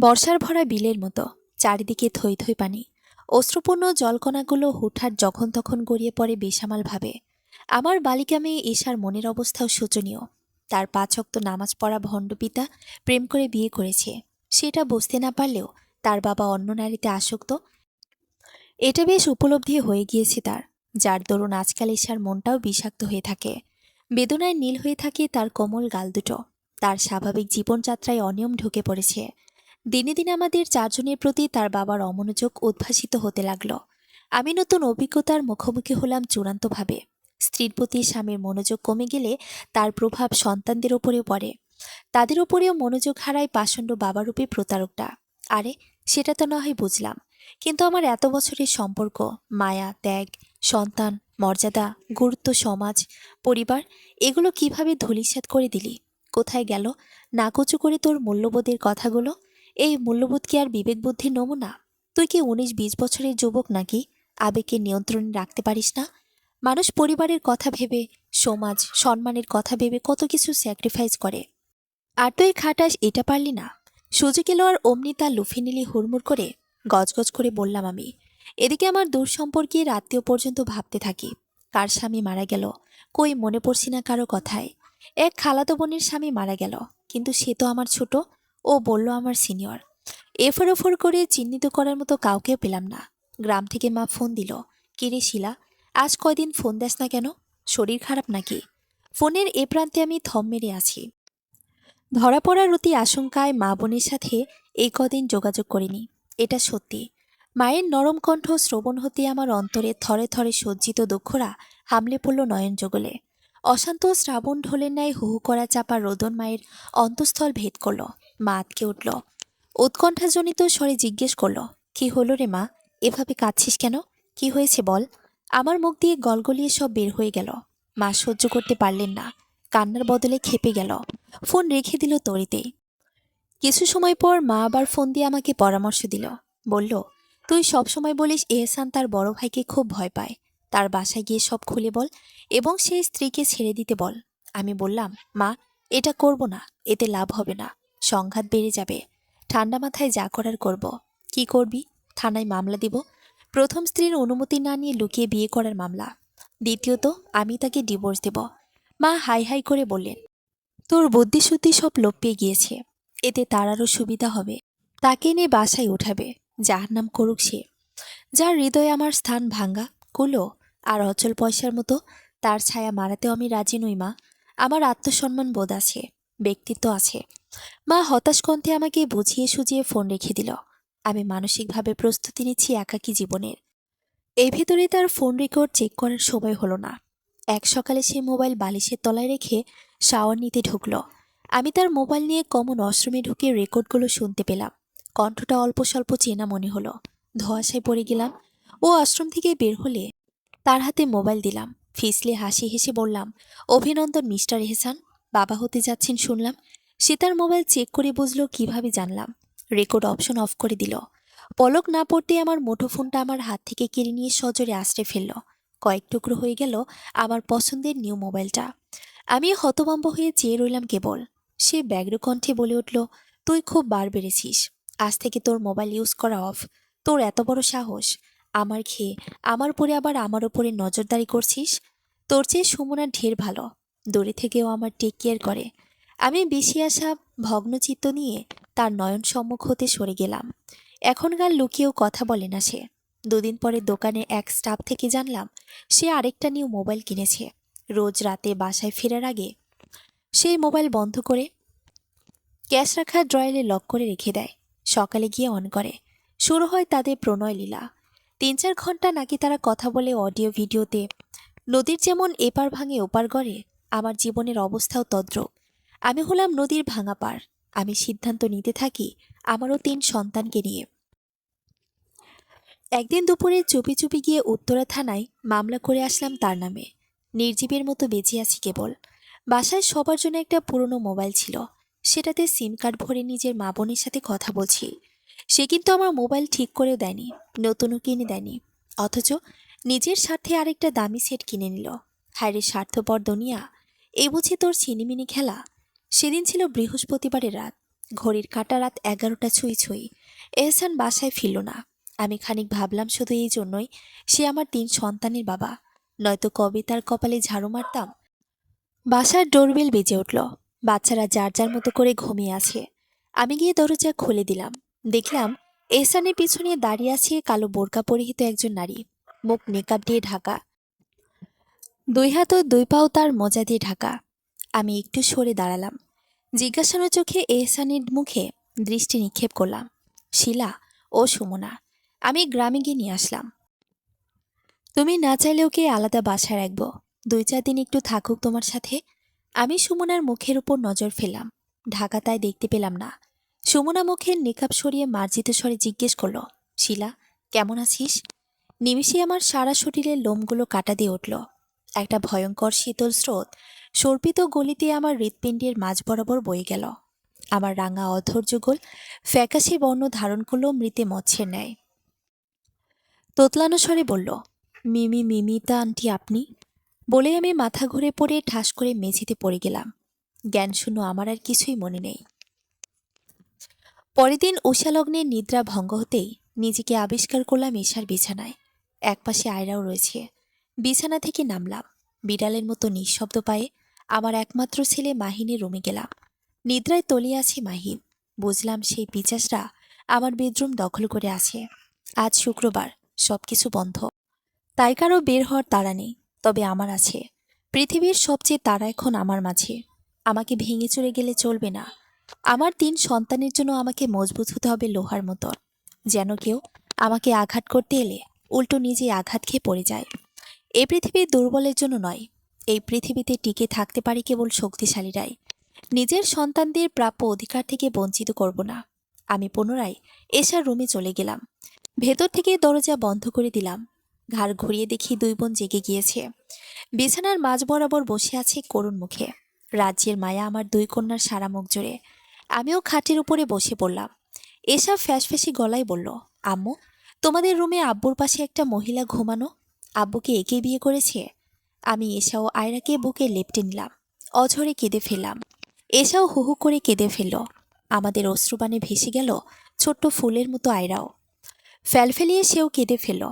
বর্ষার ভরা বিলের মতো। চারিদিকে থই থই পানি। অশ্রুপূর্ণ জলকণাগুলো হুটহাট যখন তখন গড়িয়ে পড়ে বেসামালভাবে। আমার বালিকা মেয়ে এশার মনের অবস্থাও শোচনীয়। তার 5 ওয়াক্ত নামাজ পড়া ভণ্ড পিতা প্রেম করে বিয়ে করেছে। সেটা বুঝতে না পারলেও তার বাবা অন্য নারীতে আসক্ত, এটা বেশ উপলব্ধি হয়ে গিয়েছে তার। যার দরুন আজকাল এশার মনটাও বিষাক্ত হয়ে থাকে। বেদনায় নীল হয়ে থাকে তার কোমল গাল দুটো। তার স্বাভাবিক জীবনযাত্রায় অনিয়ম ঢুকে পড়েছে। দিনে দিনে আমাদের 4 জনের প্রতি তার বাবার অমনোযোগ উদ্ভাসিত হতে লাগলো। আমি নতুন অভিজ্ঞতার মুখোমুখি হলাম চূড়ান্তভাবে। স্ত্রীর প্রতি স্বামীর মনোযোগ কমে গেলে তার প্রভাব সন্তানদের ওপরেও পড়ে। তাদের ওপরেও মনোযোগ হারায় পাষণ্ড বাবারূপী প্রতারকটা। আরে, সেটা তো না হয় বুঝলাম, কিন্তু আমার এত বছরের সম্পর্ক, মায়া, ত্যাগ, সন্তান, মর্যাদা, গুরুত্ব, সমাজ, পরিবার, এগুলো কিভাবে ধূলিসাৎ করে দিলি? কোথায় গেল নাকচু করে তোর মূল্যবোধের কথাগুলো? এই মূল্যবোধ কি আর বিবেক বুদ্ধির নমুনা? তুই কি 19-20 বছরের যুবক নাকি? আবেগকে নিয়ন্ত্রণে রাখতে পারিস না? মানুষ পরিবারের কথা ভেবে, সমাজ সম্মানের কথা ভেবে কত কিছু স্যাক্রিফাইস করে, আর তুই খাটাস এটা পারলি না? সুযোগ এলো আর অমনি তা লুফে নিলি হুড়মুড় করে। গজগজ করে বললাম আমি। এদিকে আমার দূর সম্পর্কের আত্মীয় পর্যন্ত ভাবতে থাকি, কার স্বামী মারা গেল, কই মনে পড়ছি না কারো কথায়। এক খালাতো বোনের স্বামী মারা গেল, কিন্তু সে তো আমার ছোট, ও বলল আমার সিনিয়র। এফর ওফর করে চিহ্নিত করার মতো কাউকেও পেলাম না। গ্রাম থেকে মা ফোন দিল। কিরে শিলা, আজ কয়দিন ফোন দেস না কেন? শরীর খারাপ নাকি? ফোনের এ প্রান্তে আমি থম মেরে আছি। ধরা পড়ার অতি আশঙ্কায় মা বোনের সাথে এই কদিন যোগাযোগ করিনি। এটা সত্যি। মায়ের নরম কণ্ঠ শ্রবণ হতে আমার অন্তরে থরে থরে সজ্জিত দুঃখরা হামলে পড়ল নয়ন যুগলে। অশান্ত শ্রাবণ ঢোলের ন্যায় হুহু করা চাপা রোদন মায়ের অন্তঃস্থল ভেদ করল। মা আটকে উঠল। উৎকণ্ঠাজনিত স্বরে জিজ্ঞেস করল, কি হলো রে মা? এভাবে কাঁদছিস কেন? কি হয়েছে বল? আমার মুখ দিয়ে গলগলিয়ে সব বের হয়ে গেল। মা সহ্য করতে পারলেন না। কান্নার বদলে খেপে গেল। ফোন রেখে দিল তড়িতেই। কিছু সময় পর মা আবার ফোন দিয়ে আমাকে পরামর্শ দিল। বলল, তুই সব সময় বলিস এহসান তার বড় ভাইকে খুব ভয় পায়। তার বাসায় গিয়ে সব খুলে বল এবং সেই স্ত্রীকে ছেড়ে দিতে বল। আমি বললাম, মা, এটা করব না। এতে লাভ হবে না। সংঘাত বেড়ে যাবে। ঠান্ডা মাথায় যা করার করব। কি করবি? থানায় মামলা দিব। প্রথম স্ত্রীর অনুমতি না নিয়ে লুকিয়ে বিয়ে করার মামলা। দ্বিতীয়ত, আমি তাকে ডিভোর্স দেব। মা হাই হাই করে বললেন, তোর বুদ্ধিশুদ্ধি সব লোপ পেয়ে গিয়েছে। এতে তার আরও সুবিধা হবে। তাকে নিয়ে বাসায় উঠাবে। জাহান্নাম করুক সে। যার হৃদয়ে আমার স্থান ভাঙ্গা, কুলো আর অচল পয়সার মতো, তার ছায়া মারাতেও আমি রাজি নই মা। আমার আত্মসম্মান বোধ আছে, ব্যক্তিত্ব আছে। মা হতাশ কণ্ঠে আমাকে বুঝিয়ে সুঝিয়ে ফোন রেখে দিল। আমি মানসিকভাবে প্রস্তুতি নিচ্ছি একাকী জীবনের। এই ভেতরে তার ফোন রেকর্ড চেক করার সময় হলো না। এক সকালে সে মোবাইল বালিশের তলায় রেখে শাওয়ার নিতে ঢুকল। আমি তার মোবাইল নিয়ে কমন ওয়াশরুমে ঢুকে রেকর্ডগুলো শুনতে পেলাম। কণ্ঠটা অল্প স্বল্প চেনা মনে হলো। ধোঁয়াশায় পড়ে গেলাম। ও ওয়াশরুম থেকে বের হলে তার হাতে মোবাইল দিলাম। ফিসলে হাসি হেসে বললাম, অভিনন্দন মিস্টার এহসান, বাবা হতে যাচ্ছেন শুনলাম। সে তার মোবাইল চেক করে বুঝলো কিভাবে জানলাম। রেকর্ড অপশন অফ করে দিল। পলক না পড়তে আমার মুঠোফোনটা আমার হাত থেকে কেড়ে নিয়ে সজোরে আছড়ে ফেলল। কয়েক টুকরো হয়ে গেল আমার পছন্দের নিউ মোবাইলটা। আমি হতভম্ব হয়ে চেয়ে রইলাম কেবল। সে ব্যগ্র কণ্ঠে বলে উঠল, তুই খুব বার বেড়েছিস। আজ থেকে তোর মোবাইল ইউজ করা অফ। তোর এত বড় সাহস! আমার খেয়ে আমার উপরে আবার আমার উপরে নজরদারি করছিস? তোর চেয়ে সুমনা ঢের ভালো। দূরে থেকেও আমার টেক কেয়ার করে। আমি বেশি আসা ভগ্নচিত্ত নিয়ে তার নয়ন সম্মুখ হতে সরে গেলাম। এখনকার লুকিয়েও কথা বলে না সে। দুদিন পরে দোকানে এক স্টাফ থেকে জানলাম সে আরেকটা নিউ মোবাইল কিনেছে। রোজ রাতে বাসায় ফেরার আগে সেই মোবাইল বন্ধ করে ক্যাশ রাখা ড্রয়ারে লক করে রেখে দেয়। সকালে গিয়ে অন করে। শুরু হয় তাদের প্রণয় লীলা। ৩-৪ ঘন্টা নাকি তারা কথা বলে অডিও ভিডিওতে। নদীর যেমন এপার ভাঙে ওপার গড়ে, আমার জীবনের অবস্থাও তদ্রূপ। আমি হলাম নদীর ভাঙা পার। আমি সিদ্ধান্ত নিতে থাকি আমারও ৩ সন্তানকে নিয়ে। একদিন দুপুরে চুপি চুপি গিয়ে উত্তরা থানায় মামলা করে আসলাম তার নামে। নির্জীবের মতো বেঁচে আছি কেবল। বাসায় সবার জন্য একটা পুরনো মোবাইল ছিল। সেটাতে সিম কার্ড ভরে নিজের মা বোনের সাথে কথা বলছি। সে কিন্তু আমার মোবাইল ঠিক করেও দেয়নি, নতুনও কিনে দেয়নি। অথচ নিজের স্বার্থে আরেকটা দামি সেট কিনে নিল। হায়রে স্বার্থপর দুনিয়া! এই বুঝি তোর ছিনিমিনি খেলা? সেদিন ছিল বৃহস্পতিবারের রাত। ঘড়ির কাঁটা রাত 11টা ছুঁই ছুঁই। এহসান বাসায় ফিরল না। আমি খানিক ভাবলাম শুধু এই জন্যই সে আমার ৩ সন্তানের বাবা, নয়তো কবে তার কপালে ঝাড়ু মারতাম। বাসার ডোরবেল বেজে উঠল। বাচ্চারা যার যার মতো করে ঘুমিয়ে আছে। আমি গিয়ে দরজা খুলে দিলাম। দেখলাম এহসানের পিছনে দাঁড়িয়ে আছে কালো বোরকা পরিহিত একজন নারী। মুখ নেকাব দিয়ে ঢাকা, 2 হাত ও 2 পাও তার মোজা দিয়ে ঢাকা। আমি একটু সরে দাঁড়ালাম। জিজ্ঞাসানো চোখে এহসানের মুখে দৃষ্টি নিক্ষেপ করলাম। শিলা ও সুমনা, আমি গ্রামে গিয়ে নিয়ে আসলাম। তুমি না চাইলে ওকে আলাদা বাসায় রাখবো। 2-4 দিন একটু থাকুক তোমার সাথে। আমি সুমনার মুখের উপর নজর ফেললাম। ঢাকা তাই দেখতে পেলাম না। সুমনা মুখের নিকাব সরিয়ে মার্জিত স্বরে জিজ্ঞেস করলো, শিলা, কেমন আছিস? নিমিষে আমার সারা শরীরের লোমগুলো কাটা দিয়ে উঠল। একটা ভয়ঙ্কর শীতল স্রোত সর্পিত গলিতে আমার হৃৎপিণ্ডের মাঝ বরাবর বয়ে গেল। আমার রাঙা অধৈর্য গোল ফ্যাকাশে বর্ণ ধারণ করল মৃতে মৎস্যের ন্যায়। তোতলানো স্বরে বলল, মিমি মিমিতা আন্টি আপনি? বলে আমি মাথা ঘুরে পড়ে ঠাস করে মেঝেতে পড়ে গেলাম। জ্ঞানশূন্য আমার আর কিছুই মনে নেই। পরের দিন উষালগ্নের নিদ্রা ভঙ্গ হতেই নিজেকে আবিষ্কার করলাম এশার বিছানায়। একপাশে আয়রাও রয়েছে। বিছানা থেকে নামলাম। বিড়ালের মতো নিঃশব্দ পায়ে আমার একমাত্র ছেলে মাহিনের রুমে গেলাম। নিদ্রায় তলিয়ে আছে মাহিন। বুঝলাম সেই পিচাসরা আমার বেডরুম দখল করে আছে। আজ শুক্রবার, সবকিছু বন্ধ, তাই কারো বের হওয়ার তাড়া নেই। তবে আমার আছে। পৃথিবীর সবচেয়ে তাড়া এখন আমার মাঝে। আমাকে ভেঙে চড়ে গেলে চলবে না। আমার 3 সন্তানের জন্য আমাকে মজবুত হতে হবে লোহার মতো, যেন কেউ আমাকে আঘাত করতে এলে উল্টো নিজেই আঘাত খেয়ে পড়ে যায়। এই পৃথিবী দুর্বলের জন্য নয়। এই পৃথিবীতে টিকে থাকতে পারে কেবল শক্তিশালীরাই। নিজের সন্তানদের প্রাপ্য অধিকার থেকে বঞ্চিত করব না। আমি পুনরায় এশার রুমে চলে গেলাম। ভেতর থেকে দরজা বন্ধ করে দিলাম। ঘাড় ঘুরিয়ে দেখি 2 বোন জেগে গিয়েছে। বিছানার মাঝ বরাবর বসে আছে করুণ মুখে। রাজ্যের মায়া আমার 2 কন্যার সারা মুখ জুড়ে। আমিও খাটের উপরে বসে পড়লাম। এসা ফ্যাসফ্যাসি গলায় বলল, আম্মু, তোমাদের রুমে আব্বুর পাশে একটা মহিলা ঘুমানো। আব্বুকে একে বিয়ে করেছে? আমি এশা ও আয়রাকে বুকে লেপটে নিলাম। অঝরে কেঁদে ফেললাম। এশাও হুহু করে কেঁদে ফেলল। আমাদের অশ্রুবাণে ভেসে গেল ছোট্ট ফুলের মতো আয়রাও। ফেলফেলিয়ে সেও কেঁদে ফেলল।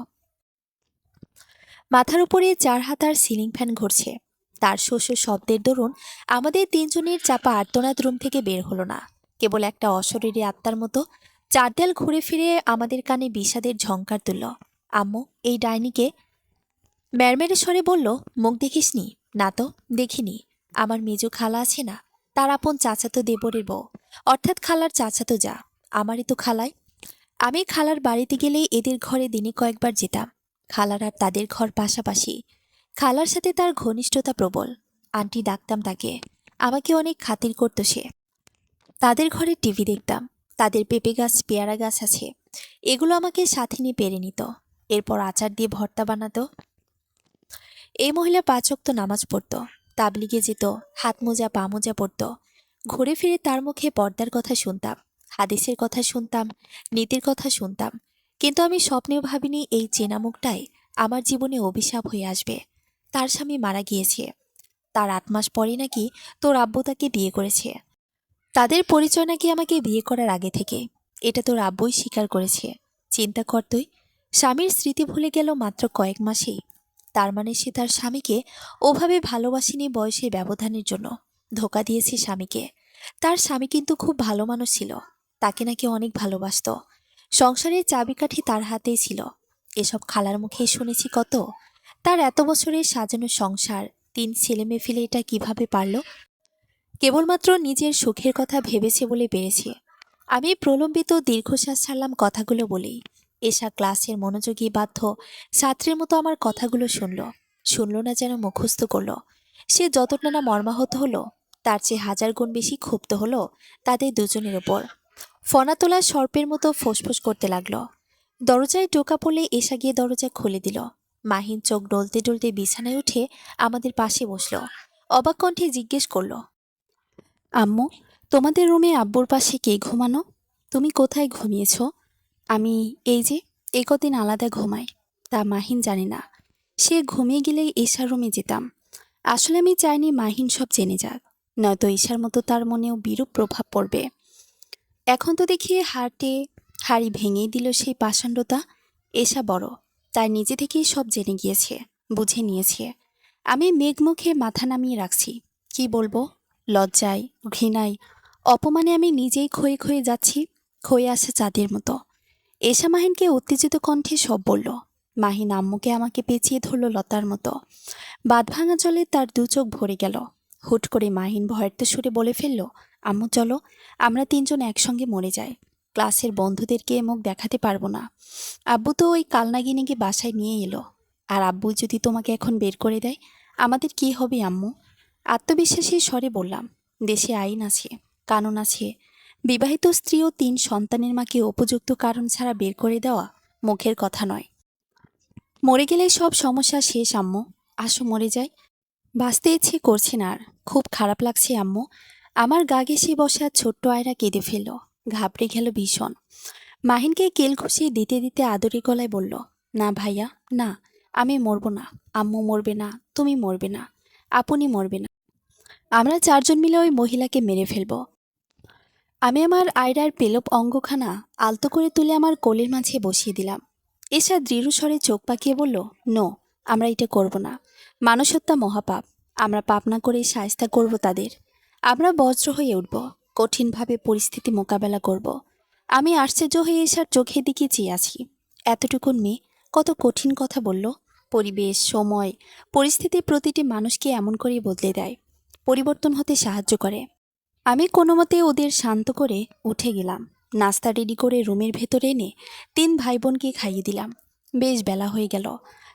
মাথার উপরে 4 হাতার সিলিং ফ্যান ঘুরছে। তার শস্য শব্দের দরুন আমাদের 3 জনের চাপা আর্তনাদ রুম থেকে বের হলো না। কেবল একটা অশরীরী আত্মার মতো 4 দেয়াল ঘুরে ফিরে আমাদের কানে বিষাদের ঝংকার তুলল। আম্মু, এই ডাইনিকে? ম্যারমেরে স্বরে বলল, মুখ দেখিসনি? না তো, দেখিনি। আমার মেজো খালা আছে না, তার আপন চাচাতো দেবরের বউ, অর্থাৎ খালার চাচাতো যা। আমারই তো খালায়। আমি খালার বাড়িতে গেলেই এদের ঘরে দিনে কয়েকবার যেতাম। খালার আর তাদের ঘর পাশাপাশি। খালার সাথে তার ঘনিষ্ঠতা প্রবল। আন্টি ডাকতাম তাকে। আমাকে অনেক খাতির করতো সে। তাদের ঘরে টিভি দেখতাম। তাদের পেঁপে গাছ, পেয়ারা গাছ আছে। এগুলো আমাকে সাথে নিয়ে পেরে নিত। এরপর আচার দিয়ে ভর্তা বানাতো। এই মহিলা 5 ওয়াক্ত নামাজ পড়ত, তাবলিগে যেত, হাত মোজা পা মোজা পড়ত। ঘুরে ফিরে তার মুখে পর্দার কথা শুনতাম, হাদিসের কথা শুনতাম, নীতির কথা শুনতাম। কিন্তু আমি স্বপ্নেও ভাবিনি এই চেনা মুখটাই আমার জীবনে অভিশাপ হয়ে আসবে। তার স্বামী মারা গিয়েছে। তার 8 মাস পরে নাকি তোর আব্বু তাকে বিয়ে করেছে। তাদের পরিচয় নাকি আমাকে বিয়ে করার আগে থেকে। এটা তোর আব্বুই স্বীকার করেছে। চিন্তা কর তুই, স্বামীর স্মৃতি ভুলে গেল মাত্র কয়েক মাসেই। তার মানে সে তার স্বামীকে ওভাবে ভালোবাসেনি বয়সের ব্যবধানের জন্য। ধোঁকা দিয়েছে স্বামীকে। তার স্বামী কিন্তু খুব ভালো মানুষ ছিল। তাকে নাকি অনেক ভালোবাসতো। সংসারের চাবিকাঠি তার হাতেই ছিল। এসব খালার মুখে শুনেছি কত। তার এত বছরের সাজানো সংসার, 3 ছেলে মেয়ে ফেলে এটা কিভাবে পারল? কেবলমাত্র নিজের সুখের কথা ভেবেছে বলে পেরেছে। আমি প্রলম্বিত দীর্ঘশ্বাস ছাড়লাম কথাগুলো বলেই। এশা ক্লাসের মনোযোগী বাধ্য ছাত্রের মতো আমার কথাগুলো শুনল না, যেন মুখস্থ করল। সে যতটা না মর্মাহত হলো, তার চেয়ে 1000 গুণ বেশি ক্ষুব্ধ হলো তাদের দুজনের ওপর। ফনা তোলা সর্পের মতো ফোঁসফোঁস করতে লাগলো। দরজায় টোকা পড়লে এশা গিয়ে দরজা খুলে দিল। মাহিন চোখ ডলতে ডলতে বিছানায় উঠে আমাদের পাশে বসল। অবাক কণ্ঠে জিজ্ঞেস করল, আম্মু, তোমাদের রুমে আব্বুর পাশে কে ঘুমানো? তুমি কোথায় ঘুমিয়েছ? আমি এই যে এই কদিন আলাদা ঘুমাই। তা মাহিন জানে না। সে ঘুমিয়ে গেলেই ঈশার রুমে যেতাম। আসলে আমি চাইনি মাহিন সব জেনে যাক, নয়তো ঈশার মতো তার মনেও বিরূপ প্রভাব পড়বে। এখন তো দেখি হাড়ি ভেঙেই দিল সেই পাষাণ্ডতা। এশা বড়, তাই নিজে থেকেই সব জেনে গিয়েছে, বুঝে নিয়েছে। আমি মেঘমুখে মাথা নামিয়ে রাখছি। কি বলবো? লজ্জায়, ঘৃণায়, অপমানে আমি নিজেই ক্ষয়ে ক্ষয়ে যাচ্ছি, ক্ষয়ে আসে চাঁদের মতো। এশা মাহিনকে উত্তেজিত কণ্ঠে সব বলল। মাহিন আম্মুকে আমাকে পেঁচিয়ে ধরল লতার মতো। বাঁধভাঙা জলে তার 2 চোখ ভরে গেল। হুট করে মাহিন ভয়ের সুরে বলে ফেলল, আম্মু চলো, আমরা 3 জন একসঙ্গে মরে যাই। ক্লাসের বন্ধুদেরকে মুখ দেখাতে পারবো না। আব্বু তো ওই কালনাগিনীকে বাসায় নিয়ে এলো। আর আব্বু যদি তোমাকে এখন বের করে দেয়, আমাদের কি হবে আম্মু? আত্মবিশ্বাসী স্বরে বললাম, দেশে আইন আছে, কানুন আছে। বিবাহিত স্ত্রী ও 3 সন্তানের মাকে উপযুক্ত কারণ ছাড়া বের করে দেওয়া মুখের কথা নয়। মরে গেলে সব সমস্যা শেষ আম্মু। আসো মরে যাই। বাঁচতে ইচ্ছে করছে না আর। খুব খারাপ লাগছে আম্মু। আমার গা ঘেঁষে বসা ছোট্ট আয়রা কেঁদে ফেলল, ঘাবড়ে গেল ভীষণ। মাহিনকে কেল ঘুষিয়ে দিতে দিতে আদরে গলায় বলল, না ভাইয়া, না, আমি মরব না। আম্মু মরবে না, তুমি মরবে না, আপনি মরবে না। আমরা চারজন মিলে ওই মহিলাকে মেরে ফেলব। আমি আমার আয়রার পেলব অঙ্গখানা আলতো করে তুলে আমার কোলের মাঝে বসিয়ে দিলাম। এসা দৃঢ় স্বরে চোখ পাকিয়ে বলল, নো, আমরা এটা করব না। মানুষ হত্যা মহাপাপ। আমরা পাপ না করে শায়েস্তা করব তাদের। আমরা বজ্র হয়ে উঠব, কঠিনভাবে পরিস্থিতি মোকাবেলা করব। আমি আশ্চর্য হয়ে এসার চোখের দিকে চেয়ে আছি। এতটুকুন মেয়ে কত কঠিন কথা বলল। পরিবেশ, সময়, পরিস্থিতি প্রতিটি মানুষকে এমন করেই বদলে দেয়, পরিবর্তন হতে সাহায্য করে। আমি কোনো মতে ওদের শান্ত করে উঠে গেলাম। নাস্তা রেডি করে রুমের ভেতরে এনে 3 ভাই বোনকে খাইয়ে দিলাম। বেশ বেলা হয়ে গেল।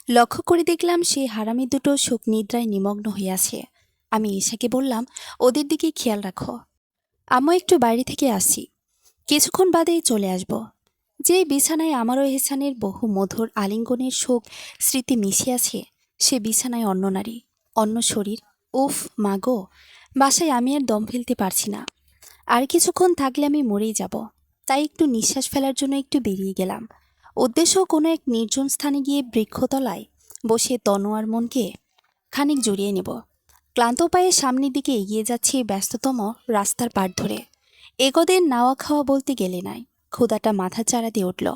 লক্ষ্য করে দেখলাম সেই হারামি দুটো শোক নিদ্রায় নিমগ্ন হয়ে আছে। আমি ঈশাকে বললাম, ওদের দিকে খেয়াল রাখো। আম্মু একটু বাইরে থেকে আসছি, কিছুক্ষণ বাদেই চলে আসব। যে বিছানায় আমারও এহসানের বহু মধুর আলিঙ্গনের শোক স্মৃতি মিশে আছে, সে বিছানায় অন্য নারী, অন্য শরীর। উফ মাগো, বাসায় আমি আর দম ফেলতে পারছি না। আর কিছুক্ষণ থাকলে আমি মরেই যাব। তাই একটু নিঃশ্বাস ফেলার জন্য একটু বেরিয়ে গেলাম। উদ্দেশ্য কোনো এক নির্জন স্থানে গিয়ে বৃক্ষতলায় বসে তনু আর মনকে খানিক জড়িয়ে নেব। ক্লান্ত পায়ে সামনের দিকে এগিয়ে যাচ্ছি ব্যস্ততম রাস্তার পাড় ধরে। এগোদের নাওয়া খাওয়া বলতে গেলে নাই। ক্ষুধাটা মাথা চাড়া দিয়ে উঠল।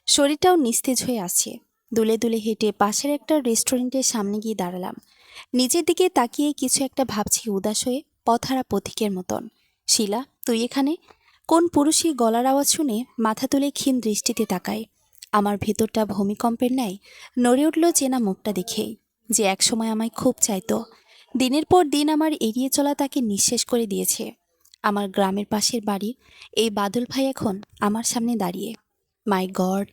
শরীরটাও নিস্তেজ হয়ে আসছে। দুলে দুলে হেঁটে পাশের একটা রেস্টুরেন্টের সামনে গিয়ে দাঁড়ালাম। নিজের দিকে তাকিয়ে কিছু একটা ভাবছি উদাস হয়ে, পথহারা পথিকের মতন। শিলা, তুই এখানে? কোন পুরুষই গলার আওয়াজ শুনে মাথা তুলে ক্ষীণ দৃষ্টিতে তাকায়। আমার ভেতরটা ভূমিকম্পের ন্যায় নড়ে উঠল চেনা মুখটা দেখেই, যে একসময় আমায় খুব চাইতো। দিনের পর দিন আমার এড়িয়ে চলা তাকে নিঃশেষ করে দিয়েছে। আমার গ্রামের পাশের বাড়ির এই বাদল ভাই এখন আমার সামনে দাঁড়িয়ে। মাই গড,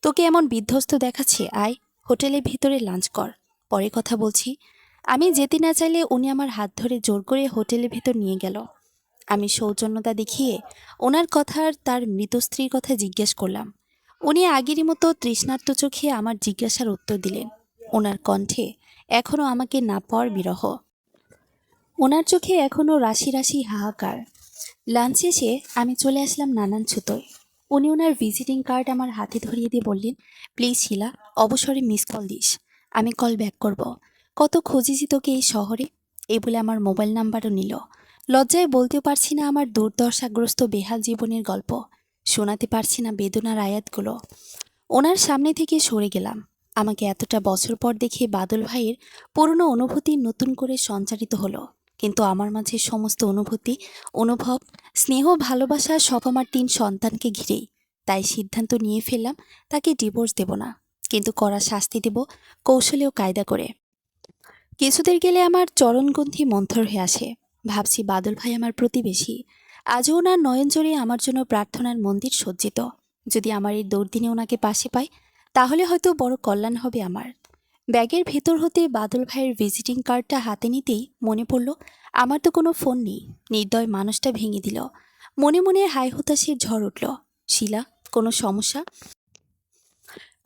তোকে এমন বিধ্বস্ত দেখাচ্ছে, আয় হোটেলের ভিতরে লাঞ্চ কর, পরে কথা বলছি। আমি যেতে না চাইলে উনি আমার হাত ধরে জোর করে হোটেলের ভেতর নিয়ে গেল। আমি সৌজন্যতা দেখিয়ে ওনার কথার তার মৃত স্ত্রীর কথা জিজ্ঞেস করলাম। উনি আগেরই মতো তৃষ্ণার্ত চোখে আমার জিজ্ঞাসার উত্তর দিলেন। ওনার কণ্ঠে এখনও আমাকে না পাওয়ার বিরহ, ওনার চোখে এখনও রাশি রাশি হাহাকার। লাঞ্চ শেষে আমি চলে আসলাম নানান ছুতোয়। উনি ওনার ভিজিটিং কার্ড আমার হাতে ধরিয়ে দিয়ে বললেন, প্লিজ শিলা, অবসরে মিস কল দিস, আমি কল ব্যাক করব। কত খুঁজেছি তোকে এই শহরে। এই বলে আমার মোবাইল নাম্বারও নিল। লজ্জায় বলতেও পারছি না আমার দুর্দশাগ্রস্ত বেহাল জীবনের গল্প, শোনাতে পারছি না বেদনার আয়াতগুলো। ওনার সামনে থেকে সরে গেলাম। আমাকে এতটা বছর পর দেখে বাদল ভাইয়ের পুরনো অনুভূতি নতুন করে সঞ্চারিত হলো। কিন্তু আমার মাঝে সমস্ত অনুভূতি, অনুভব, স্নেহ, ভালোবাসা সব আমার 3 সন্তানকে ঘিরেই। তাই সিদ্ধান্ত নিয়ে ফেললাম, তাকে ডিভোর্স দেব না, কিন্তু কড়া শাস্তি দেব, কৌশলে ও কায়দা করে। কিছুদের গেলে আমার চরণগন্ধি মন্থর হয়ে আসে। ভাবছি বাদল ভাই আমার প্রতিবেশী, আজও ওনার নয়ন জড়িয়ে আমার জন্য প্রার্থনার মন্দির সজ্জিত। যদি আমার এই দুর্দিনে ওনাকে পাশে পাই, তাহলে হয়তো বড় কল্যাণ হবে আমার। ব্যাগের ভেতর হতে বাদল ভাইয়ের ভিজিটিং কার্ডটা হাতে নিতেই মনে পড়ল, আমার তো কোনো ফোন নেই। নির্দয় মানুষটা ভেঙে দিল। মনে মনে হাই হতাশের ঝড় উঠল। শিলা, কোনো সমস্যা?